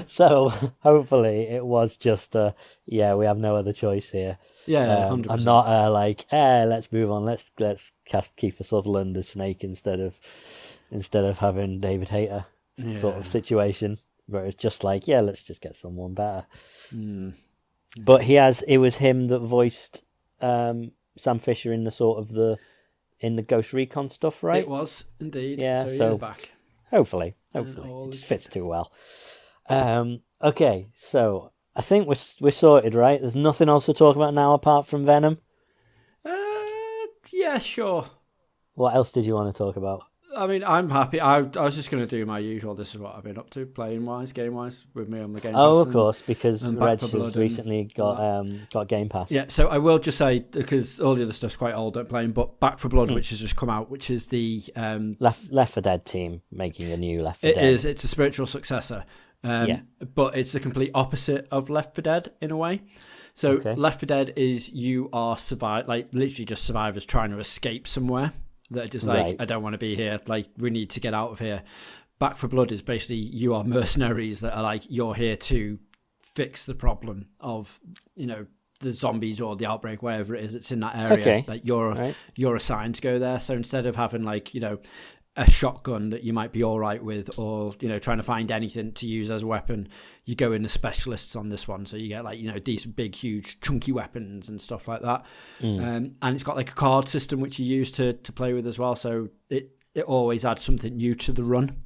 So hopefully it was just, we have no other choice here. Yeah, 100%. I'm not let's move on. Let's cast Kiefer Sutherland as Snake instead of having David Hayter sort of situation where it's just like, let's just get someone better. But it was him that voiced Sam Fisher in the sort of in the Ghost Recon stuff, right? It was indeed. Yeah, so he is back. Hopefully, it just fits too well. Okay, so I think we're sorted, right? There's nothing else to talk about now apart from Venom. Yeah, sure. What else did you want to talk about? I mean, I'm happy. I was just going to do my usual. This is what I've been up to, playing wise, game wise, with me on the Gamepass. Oh, of course, because Reg has recently got Gamepass. Yeah, so I will just say, because all the other stuff's quite old, don't play them, but Back 4 Blood, which has just come out, which is the Left 4 Dead team making a new Left 4 Dead. It is. It's a spiritual successor, but it's the complete opposite of Left 4 Dead in a way. So Left 4 Dead is you are literally just survivors trying to escape somewhere. That are just like, I don't want to be here. Like, we need to get out of here. Back 4 Blood is basically you are mercenaries that are like, you're here to fix the problem of, the zombies or the outbreak, wherever it is. It's in that area. Okay. Like you're assigned to go there. So instead of having a shotgun that you might be all right with, or trying to find anything to use as a weapon, you go in the specialists on this one. So you get decent, big, huge, chunky weapons and stuff like that. And it's got like a card system which you use to play with as well. So it always adds something new to the run.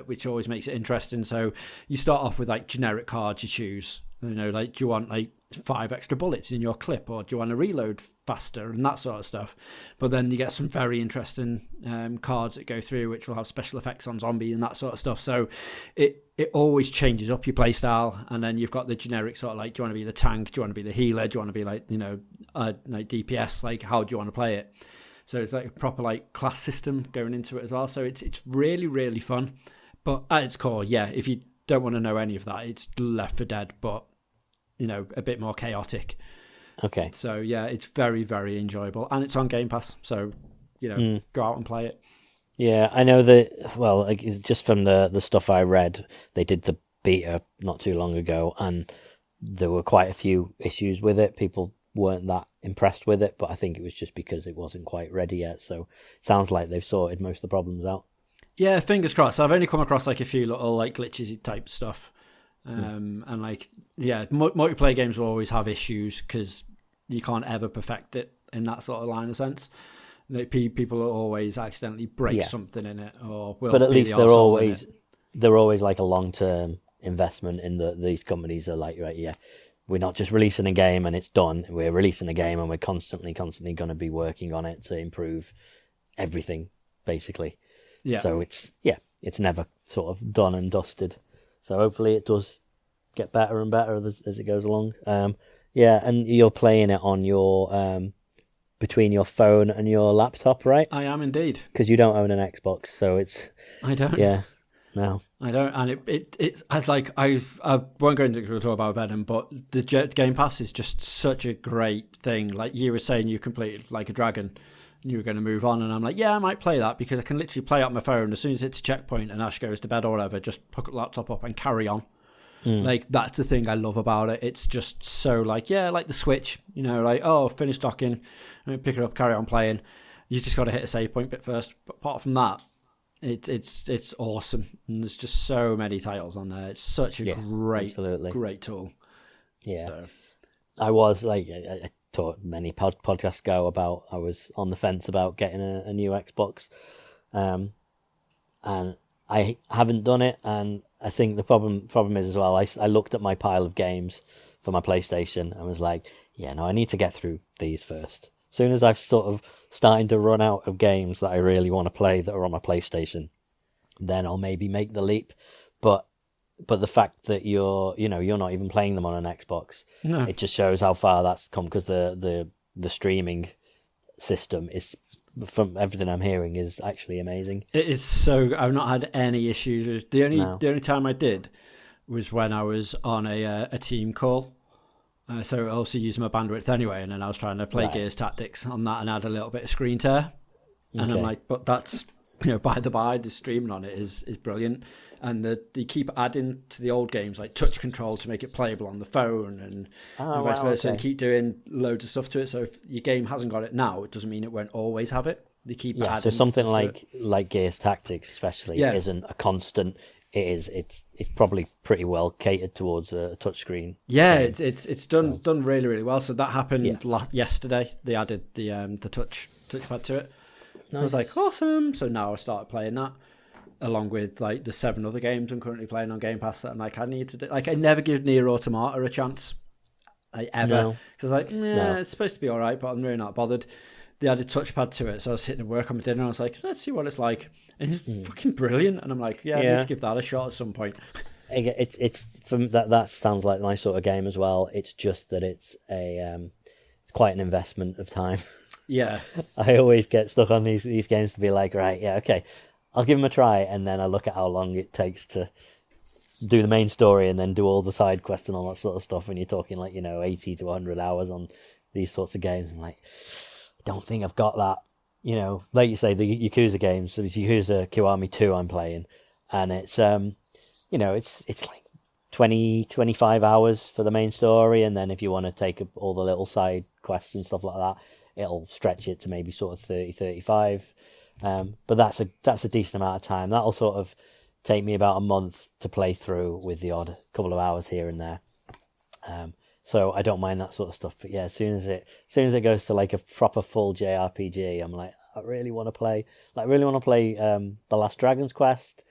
which always makes it interesting. So you start off with like generic cards you choose. You know, like, do you want like 5 extra bullets in your clip, or do you want to reload faster and that sort of stuff? But then you get some very interesting cards that go through, which will have special effects on zombie and that sort of stuff. So it always changes up your play style. And then you've got the generic sort of like, do you want to be the tank? Do you want to be the healer? Do you want to be like, you know, like DPS? Like, how do you want to play it? So it's like a proper like class system going into it as well. So it's really, really fun. But at its core, yeah, if you don't want to know any of that, it's Left 4 Dead, but, you know, a bit more chaotic. Okay. So yeah, it's very, very enjoyable, and it's on Game Pass. So, you know, go out and play it. Yeah, I know that. Well, like, just from the stuff I read, they did the beta not too long ago, and there were quite a few issues with it. People weren't that impressed with it, but I think it was just because it wasn't quite ready yet. So it sounds like they've sorted most of the problems out. Yeah, fingers crossed. I've only come across like a few little like glitches type stuff. And like, yeah, multiplayer games will always have issues because you can't ever perfect it in that sort of line of sense. Like, people will always accidentally break something in it, or but at least they're always like a long-term investment in these companies are like, right, yeah, we're not just releasing a game and it's done. We're releasing a game and we're constantly going to be working on it to improve everything, basically. Yeah. So it's never sort of done and dusted. So hopefully it does get better and better as it goes along. Yeah, and you're playing it on your between your phone and your laptop, right? I am indeed. Because you don't own an Xbox, so it's... I don't. Yeah, no. I don't, and it's like I won't go into talk about Venom, but the Game Pass is just such a great thing. Like you were saying, you completed Like a Dragon, and you were going to move on, and I'm like, yeah, I might play that because I can literally play it on my phone as soon as it's a checkpoint and Ash goes to bed or whatever. Just hook the laptop up and carry on. Like, that's the thing I love about it. It's just so like, yeah, like the Switch, you know, like, oh, finish docking, pick it up, carry on playing. You just got to hit a save point bit first. But apart from that, it's awesome. And there's just so many titles on there. It's such a great tool. Yeah. So. I was like, I thought many podcasts ago about, I was on the fence about getting a new Xbox. And I haven't done it, and I think the problem is as well, I looked at my pile of games for my PlayStation and was like, yeah, no, I need to get through these first. As soon as I've sort of starting to run out of games that I really want to play that are on my PlayStation, then I'll maybe make the leap. But the fact that you're not even playing them on an Xbox, no. It just shows how far that's come, because the streaming system is, from everything I'm hearing, is actually amazing. It is so. I've not had any issues. The only time I did was when I was on a team call. So I also used my bandwidth anyway, and then I was trying to play Gears Tactics on that, and I had a little bit of screen tear. And I'm like, but that's, by the by, the streaming on it is brilliant. And they keep adding to the old games, like touch control to make it playable on the phone, and vice versa. They keep doing loads of stuff to it. So if your game hasn't got it now, it doesn't mean it won't always have it. They keep adding. So something like Gears Tactics, especially, isn't a constant. It's probably pretty well catered towards a touchscreen. Yeah, it's done really, really well. So that happened yesterday. They added the touchpad to it. Nice. I was like, awesome. So now I started playing that, along with like the 7 other games I'm currently playing on Game Pass that I'm like, I need to do. Like, I never give Nier Automata a chance, like, ever. Because I was like, it's supposed to be all right, but I'm really not bothered. They added touchpad to it, so I was sitting at work on my dinner and I was like, let's see what it's like. And it's fucking brilliant. And I'm like, I need to give that a shot at some point. It's from that sounds like my sort of game as well. It's just that it's it's quite an investment of time. Yeah. I always get stuck on these games to be like, right, yeah, okay, I'll give them a try, and then I look at how long it takes to do the main story and then do all the side quests and all that sort of stuff, and you're talking like, 80 to 100 hours on these sorts of games. I'm like, I don't think I've got that. Like you say, the Yakuza games, so it's Yakuza Kiwami 2 I'm playing, and it's it's like 20-25 hours for the main story, and then if you want to take up all the little side quests and stuff like that, it'll stretch it to maybe sort of 30-35. But that's a decent amount of time. That'll sort of take me about a month to play through, with the odd couple of hours here and there. So I don't mind that sort of stuff. But yeah, as soon as it goes to like a proper full JRPG, I'm like, I really want to play. The Last Dragon's Quest.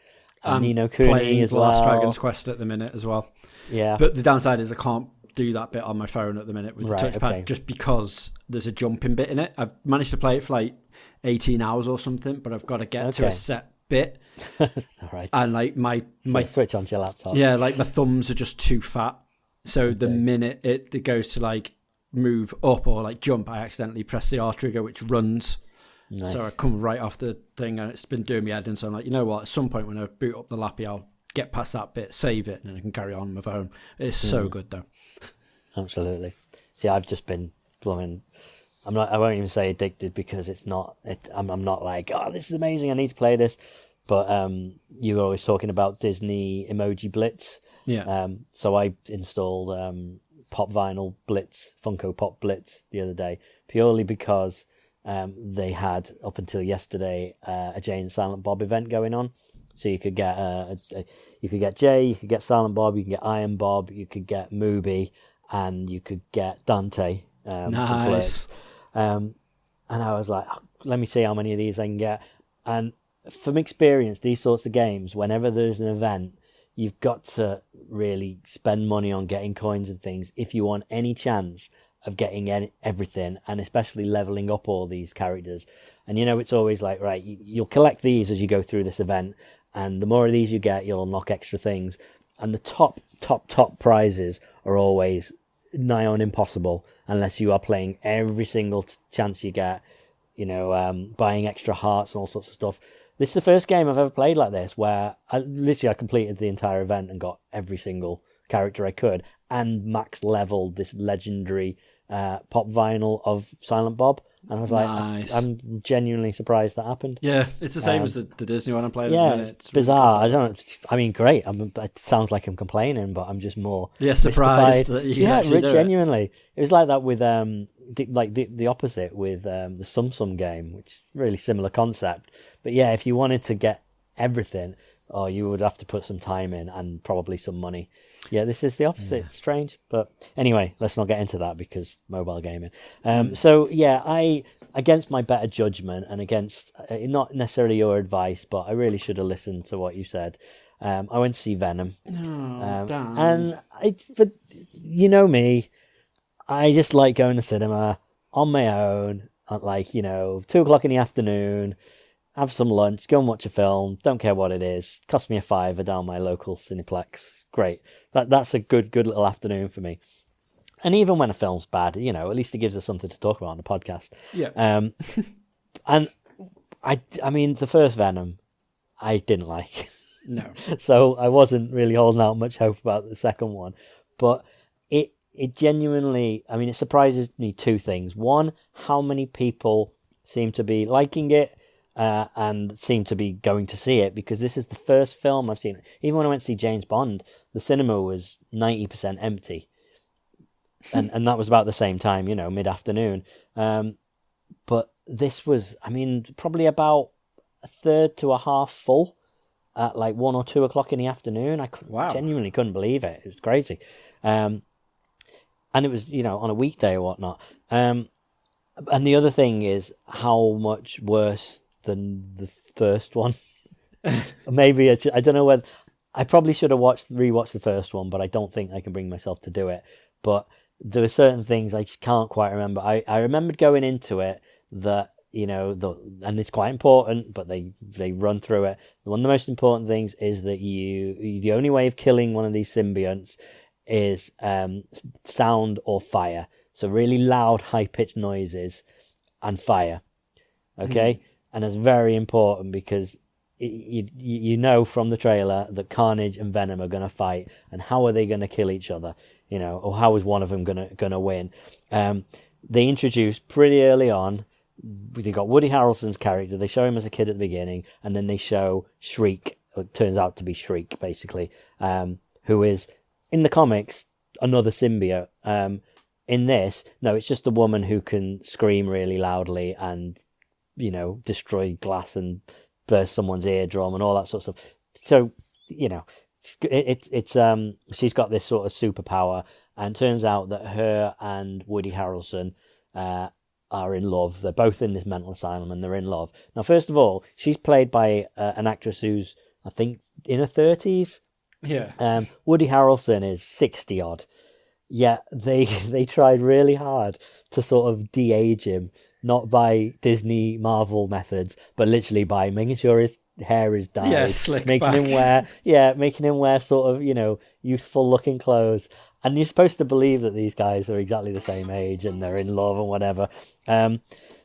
And Nino playing Kuni as The Last well. Dragon's Quest at the minute as well. Yeah. But the downside is I can't do that bit on my phone at the minute with the touchpad, just because there's a jumping bit in it. I've managed to play it for like 18 hours or something, but I've got to get to a set bit. All right. And like my switch onto your laptop. Yeah, like my thumbs are just too fat. So the minute it goes to like move up or like jump, I accidentally press the R trigger, which runs. Nice. So I come right off the thing, and it's been doing me head in. So I'm like, you know what? At some point when I boot up the lappy, I'll get past that bit, save it, and then I can carry on my phone. It's so good though. Absolutely. See, I've just been blooming. I won't even say addicted, because it's not. I'm not like, oh, this is amazing, I need to play this. But you were always talking about Disney Emoji Blitz. Yeah. So I installed Pop Vinyl Blitz, Funko Pop Blitz the other day, purely because they had, up until yesterday, a Jay and Silent Bob event going on. So you could get you could get Jay, you could get Silent Bob, you could get Iron Bob, you could get Mooby, and you could get Dante. Nice. And I was like, oh, let me see how many of these I can get. And from experience, these sorts of games, whenever there's an event, you've got to really spend money on getting coins and things if you want any chance of getting everything, and especially leveling up all these characters. And it's always like, right, you'll collect these as you go through this event, and the more of these you get, you'll unlock extra things. And the top prizes are always nigh on impossible unless you are playing every single chance you get, buying extra hearts and all sorts of stuff. This is the first game I've ever played like this where I completed the entire event and got every single character I could, and max leveled this legendary pop vinyl of Silent Bob. And I was nice. like, I'm genuinely surprised that happened. Yeah, it's the same as the Disney one I'm playing. Yeah, at the minute. it's bizarre. Really cool. I mean, great. It sounds like I'm complaining, but I'm just more surprised that you actually do genuinely. It was like that with the opposite with the Sum Sum game, which is really similar concept. But yeah, if you wanted to get everything, you would have to put some time in and probably some money. Yeah, this is the opposite. Yeah. Strange. But anyway, let's not get into that because mobile gaming. So yeah, I, against my better judgment and against not necessarily your advice, but I really should have listened to what you said. I went to see Venom. Damn. But you know me, I just like going to cinema on my own at 2:00 in the afternoon. Have some lunch, go and watch a film, don't care what it is. Cost me a $5 down my local Cineplex. Great. That's a good little afternoon for me. And even when a film's bad, at least it gives us something to talk about on the podcast. Yeah. And I mean, the first Venom, I didn't like. No. So I wasn't really holding out much hope about the second one. But it genuinely, I mean, it surprises me two things. One, how many people seem to be liking it. And seem to be going to see it, because this is the first film I've seen. Even when I went to see James Bond, the cinema was 90% empty. And that was about the same time, mid-afternoon. But this was, I mean, probably about a third to a half full at 1 or 2 o'clock in the afternoon. I genuinely couldn't believe it. It was crazy. And it was, on a weekday or whatnot. And the other thing is how much worse than the first one. Maybe I don't know whether I probably should have rewatched the first one, but I don't think I can bring myself to do it. But there were certain things I just can't quite remember. I remembered going into it that and it's quite important, but they run through it. One of the most important things is that the only way of killing one of these symbionts is sound or fire. So really loud, high pitched noises and fire. Okay. And that's very important because from the trailer that Carnage and Venom are going to fight, and how are they going to kill each other, or how is one of them going to win? They introduced pretty early on, they got Woody Harrelson's character, they show him as a kid at the beginning, and then they show Shriek, or it turns out to be Shriek, basically, who is, in the comics, another symbiote. In this, no, it's just a woman who can scream really loudly and destroy glass and burst someone's eardrum and all that sort of stuff. So, it's she's got this sort of superpower, and turns out that her and Woody Harrelson are in love. They're both in this mental asylum and they're in love. Now, first of all, she's played by an actress who's I think, in her 30s. Yeah. Woody Harrelson is 60 odd. Yet they tried really hard to sort of de-age him, not by Disney Marvel methods, but literally by making sure his hair is dyed, slick making back. making him wear sort of, youthful looking clothes. And you're supposed to believe that these guys are exactly the same age and they're in love and whatever.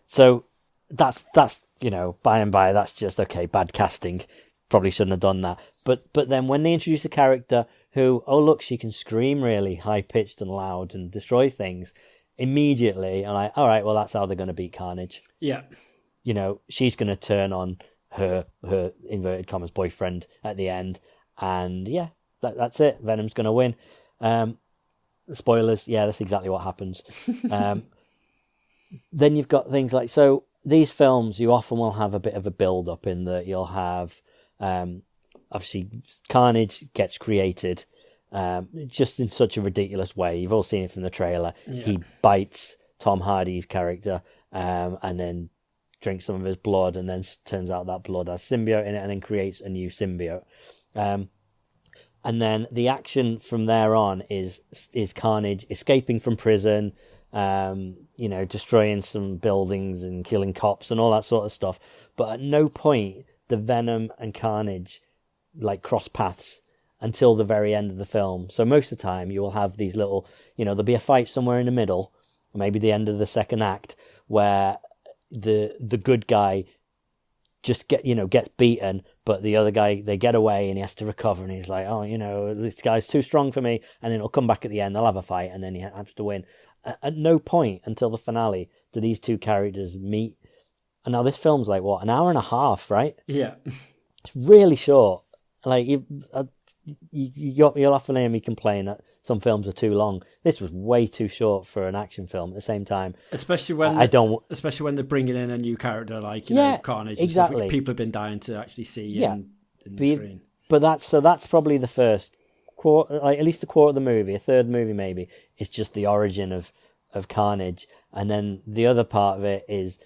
So that's by and by, that's just okay, bad casting. Probably shouldn't have done that. But then when they introduce a character who, oh look, she can scream really high pitched and loud and destroy things, immediately I'm like, all right, well, that's how they're going to beat Carnage. Yeah. She's going to turn on her inverted commas boyfriend at the end, and that's it. Venom's going to win. Spoilers, that's exactly what happens. Then you've got things like, so these films, you often will have a bit of a build up in that you'll have obviously Carnage gets created just in such a ridiculous way. You've all seen it from the trailer. Yeah. He bites Tom Hardy's character and then drinks some of his blood, and then turns out that blood has symbiote in it and then creates a new symbiote. And then the action from there on is Carnage escaping from prison, destroying some buildings and killing cops and all that sort of stuff. But at no point the Venom and Carnage cross paths until the very end of the film. So most of the time you will have these little, there'll be a fight somewhere in the middle, maybe the end of the second act, where the good guy just gets beaten, but the other guy, they get away and he has to recover, and he's like, oh, this guy's too strong for me, and then he'll come back at the end, they'll have a fight, and then he has to win. At no point until the finale do these two characters meet. And now this film's an hour and a half, right? Yeah. It's really short. You'll often hear me complain that some films are too long. This was way too short for an action film. At the same time, especially when they're bringing in a new character Carnage. Exactly. People have been dying to actually see in the screen. But that's probably the first quarter, at least a quarter of the movie, a third movie maybe, is just the origin of Carnage, and then the other part of it is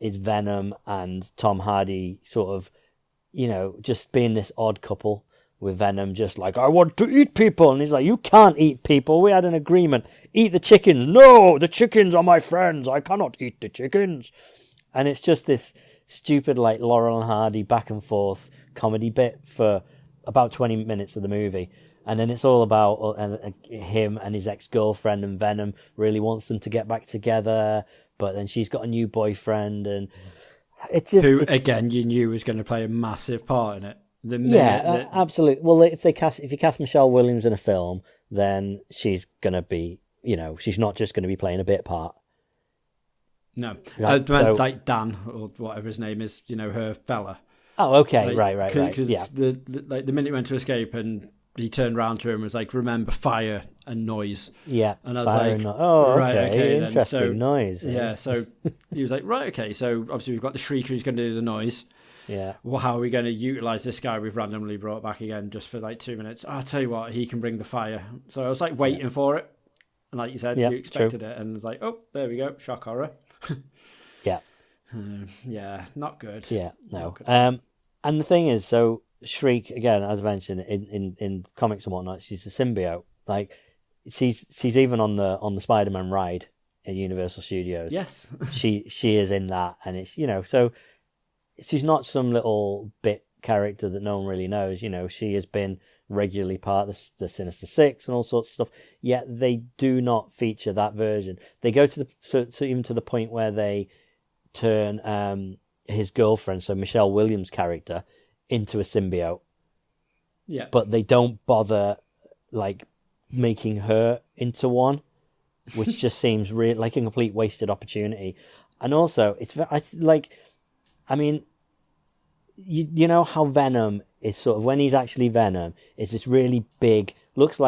Venom and Tom Hardy sort of, just being this odd couple, with Venom just like, I want to eat people, and he's like, you can't eat people, we had an agreement, eat the chickens. No, the chickens are my friends, I cannot eat the chickens. And it's just this stupid Laurel and Hardy back and forth comedy bit for about 20 minutes of the movie. And then it's all about him and his ex-girlfriend, and Venom really wants them to get back together, but then she's got a new boyfriend, and it's just... again, you knew was going to play a massive part in it. Absolutely. Well, if you cast Michelle Williams in a film, then she's going to be, she's not just going to be playing a bit part. No. Like Dan, or whatever his name is, her fella. Oh, okay. Right. Because yeah. The minute he went to escape and he turned around to him and was like, remember fire and noise. Yeah. And I was like, right, okay, interesting then. So, noise. Yeah, so he was like, right, okay, so obviously we've got the Shrieker who's going to do the noise. Yeah. Well, how are we going to utilise this guy we've randomly brought back again just for 2 minutes? I'll tell you what, he can bring the fire. So I was waiting for it. And like you said, you expected it. And it's like, oh, there we go, shock horror. Yeah. Yeah, not good. Yeah, no. Not good. And the thing is, so Shriek, again, as I mentioned, in comics and whatnot, she's a symbiote. She's even on the Spider-Man ride in Universal Studios. Yes. she is in that, and it's, so she's not some little bit character that no one really knows. She has been regularly part of the Sinister Six and all sorts of stuff, yet they do not feature that version. They go to the point where they turn his girlfriend, so Michelle Williams' character, into a symbiote. Yeah. But they don't bother making her into one, which just seems like a complete wasted opportunity. And also, you know how Venom is sort of, when he's actually Venom, is this really big, it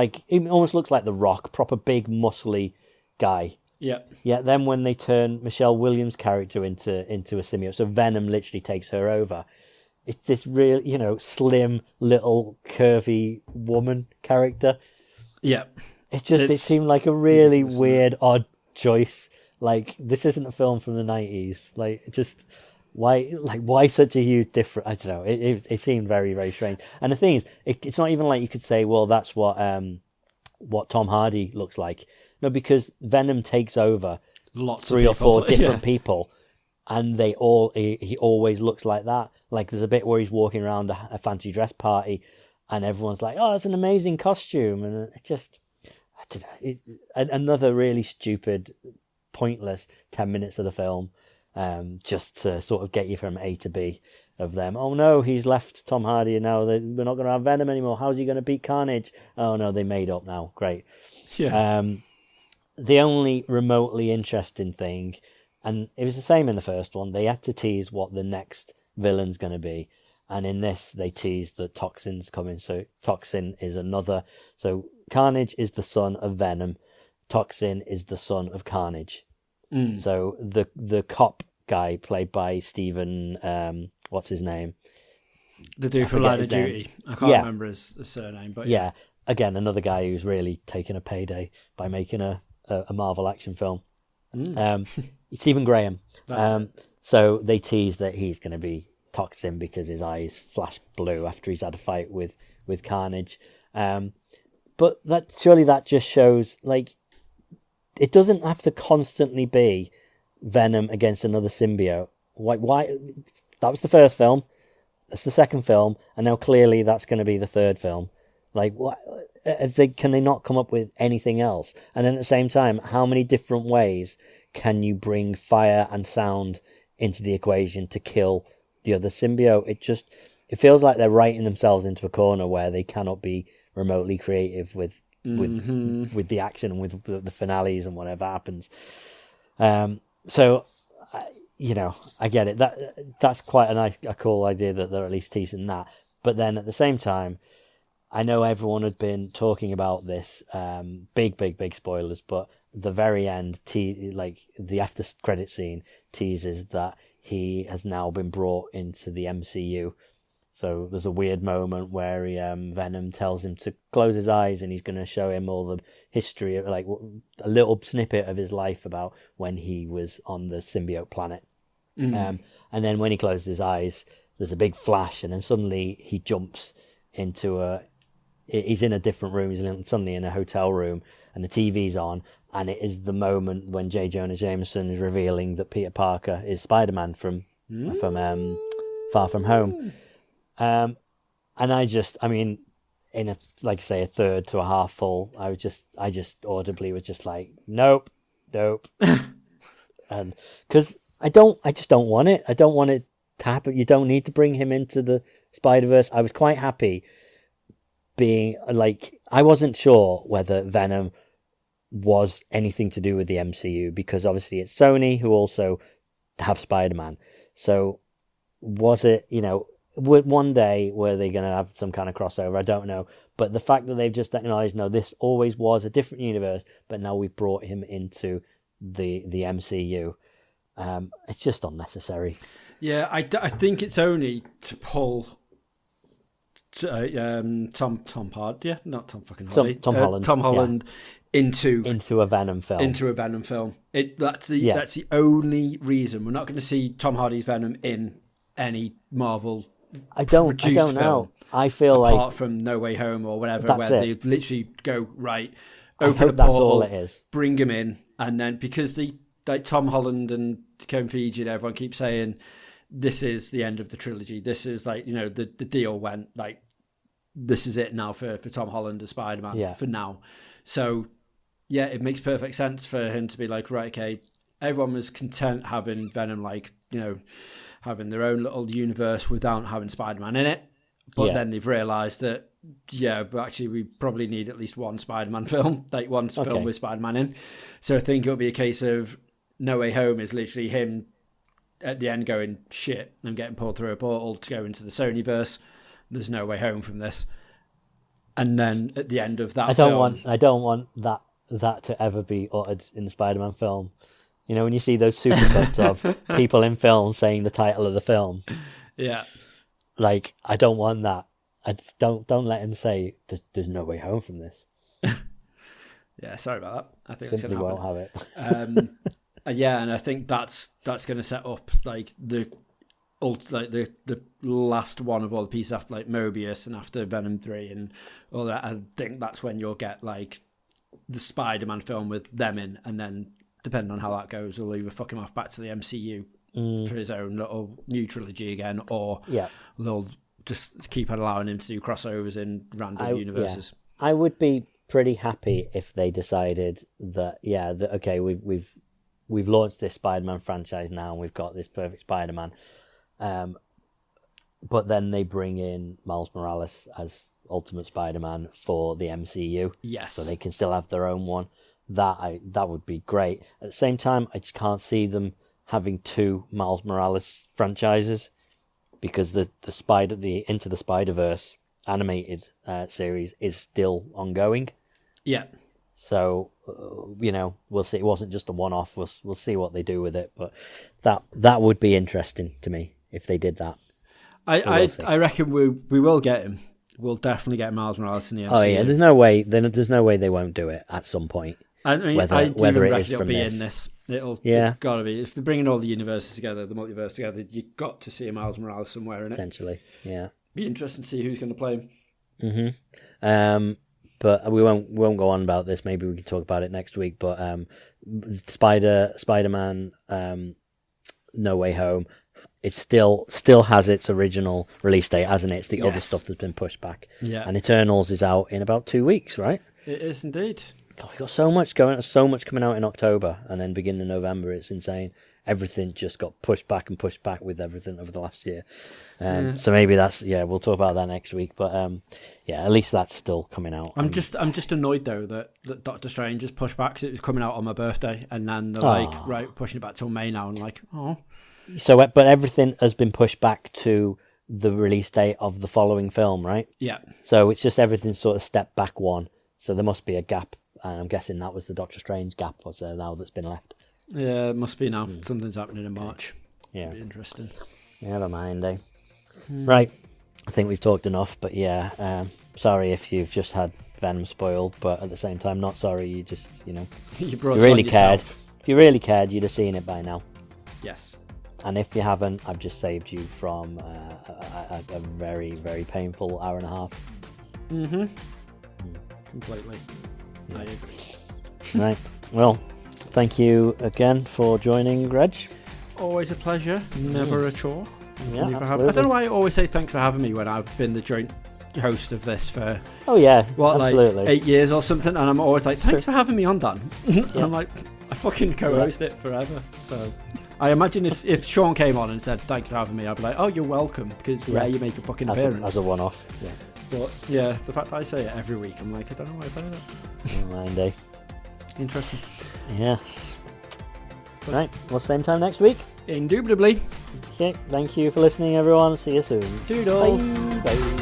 almost looks like The Rock, proper big, muscly guy. Yeah. Yeah. Then when they turn Michelle Williams' character into a symbiote, so Venom literally takes her over. It's this real, slim, little, curvy woman character. Yeah. It seemed like a really weird, odd choice. This isn't a film from the 90s. why such a huge difference? I don't know. It seemed very, very strange. And the thing is, it's not even like you could say, well, that's what Tom Hardy looks like. No, because Venom takes over three or four different people, and he always looks like that. Like there's a bit where he's walking around a fancy dress party, and everyone's like, "Oh, it's an amazing costume," and it just, I don't know, another really stupid, pointless 10 minutes of the film. Just to sort of get you from A to B of them. Oh no, he's left Tom Hardy and now we're not going to have Venom anymore. How's he going to beat Carnage? Oh no, they made up now. Great. Yeah. The only remotely interesting thing, and it was the same in the first one, they had to tease what the next villain's going to be. And in this, they teased that Toxin's coming. So Toxin is another. So Carnage is the son of Venom. Toxin is the son of Carnage. So the cop guy played by Stephen, what's his name? The dude from Line of Duty. I can't remember his surname, but yeah. Again, another guy who's really taken a payday by making a Marvel action film. Stephen Graham. So they tease that he's going to be Toxin because his eyes flash blue after he's had a fight with Carnage. But surely that just shows, like, it doesn't have to constantly be Venom against another symbiote. Why? That was the first film. That's the second film, and now clearly that's going to be the third film. Like, what? Can they not come up with anything else? And then at the same time, how many different ways can you bring fire and sound into the equation to kill the other symbiote? It feels like they're writing themselves into a corner where they cannot be remotely creative with the action and with the finales and whatever happens. So, I get it. That's quite a cool idea that they're at least teasing that. But then at the same time, I know everyone had been talking about this, big spoilers, but the very end, the after credit scene teases that he has now been brought into the MCU. So there's a weird moment where Venom tells him to close his eyes and he's going to show him all the history of, like, a little snippet of his life about when he was on the symbiote planet. And then when he closes his eyes, there's a big flash, and then suddenly he jumps into he's in a different room. He's suddenly in a hotel room, and the TV's on, and it is the moment when J. Jonah Jameson is revealing that Peter Parker is Spider-Man from Far From Home. And in a third to a half full, I just audibly was just like, nope. And because I just don't want it. I don't want it to happen. You don't need to bring him into the Spider-Verse. I was quite happy being like, I wasn't sure whether Venom was anything to do with the MCU, because obviously it's Sony who also have Spider-Man. So was it, one day were they going to have some kind of crossover? I don't know. But the fact that they've just acknowledged, no, this always was a different universe, but now we've brought him into the MCU. It's just unnecessary. Yeah, I think it's only to pull Tom Hardy, yeah, not Tom fucking Hardy, Tom Holland, Tom Holland into a Venom film. That's the only reason we're not going to see Tom Hardy's Venom in any Marvel. I don't know. I feel apart from No Way Home or whatever, where they literally go right, open a portal, that's all it is. Bring him in, and then because Tom Holland and Kevin Feige and everyone keep saying this is the end of the trilogy. This is the deal went like this is it now for Tom Holland as Spider-Man for now. So yeah, it makes perfect sense for him to be like, right, okay, everyone was content having Venom having their own little universe without having Spider-Man in it. But then they've realised that, but actually we probably need at least one Spider-Man film, film with Spider-Man in. So I think it'll be a case of No Way Home is literally him at the end going, shit, I'm getting pulled through a portal to go into the Sonyverse. There's no way home from this. And then at the end of that I don't want that to ever be uttered in the Spider-Man film. When you see those supercuts of people in films saying the title of the film. Yeah. Like, I don't want that. Don't let him say there's no way home from this. Yeah, sorry about that. I think simply won't have it. And I think that's going to set up like like the last one of all the pieces after like Mobius and after Venom 3 and all that. I think that's when you'll get like the Spider-Man film with them in, and then depending on how that goes, we'll either fuck him off back to the MCU for his own little new trilogy again, or they'll just keep allowing him to do crossovers in random universes. Yeah. I would be pretty happy if they decided that okay, we've launched this Spider-Man franchise now and we've got this perfect Spider-Man, but then they bring in Miles Morales as Ultimate Spider-Man for the MCU, so they can still have their own one. That would be great. At the same time, I just can't see them having two Miles Morales franchises, because the Into the Spider-Verse animated series is still ongoing. Yeah. So we'll see. It wasn't just a one-off. We'll see what they do with it, but that would be interesting to me if they did that. I reckon we will get him. We'll definitely get Miles Morales in the MCU. Oh yeah, there's no way they won't do it at some point. I mean, whether it is from this. It's got to be. If they're bringing all the universes together, the multiverse together, you've got to see a Miles Morales somewhere in it. Potentially, yeah. Be interesting to see who's going to play him. Mm-hmm. But we won't go on about this. Maybe we can talk about it next week. But Spider-Man, No Way Home, it still has its original release date, hasn't it? It's the other stuff that's been pushed back. Yeah. And Eternals is out in about 2 weeks, right? It is indeed. God, we've got so much coming out in October, and then beginning of November. It's insane. Everything just got pushed back with everything over the last year. So maybe we'll talk about that next week. But at least that's still coming out. I'm just annoyed though that Doctor Strange is pushed back because it was coming out on my birthday, and then they're right, pushing it back till May now, and like, oh. So, but everything has been pushed back to the release date of the following film, right? Yeah. So it's just everything sort of stepped back one. So there must be a gap, and I'm guessing that was the Doctor Strange gap was there now that's been left. Yeah, it must be now. Something's happening in March. Yeah. Be interesting. Never mind, eh? Right. I think we've talked enough, but sorry if you've just had Venom spoiled, but at the same time, not sorry. You just, you really cared. If you really cared, you'd have seen it by now. Yes. And if you haven't, I've just saved you from a very, very painful hour and a half. Mm-hmm. Completely. Yeah. I agree. Right. Well, thank you again for joining, Reg. Always a pleasure. Never a chore. Yeah, I don't know why I always say thanks for having me when I've been the joint host of this for absolutely. 8 years or something, and I'm always like, thanks for having me on, Dan. And I'm like, I fucking co-host it forever. So I imagine if Sean came on and said thanks for having me, I'd be like, oh, you're welcome, because rare you make a fucking appearance. As a one-off. Yeah. But the fact that I say it every week, I'm like, I don't know why I say that. Never mind, eh? Interesting. Yes. Right. Well, same time next week. Indubitably. Okay. Thank you for listening, everyone. See you soon. Doodles. Bye. Bye.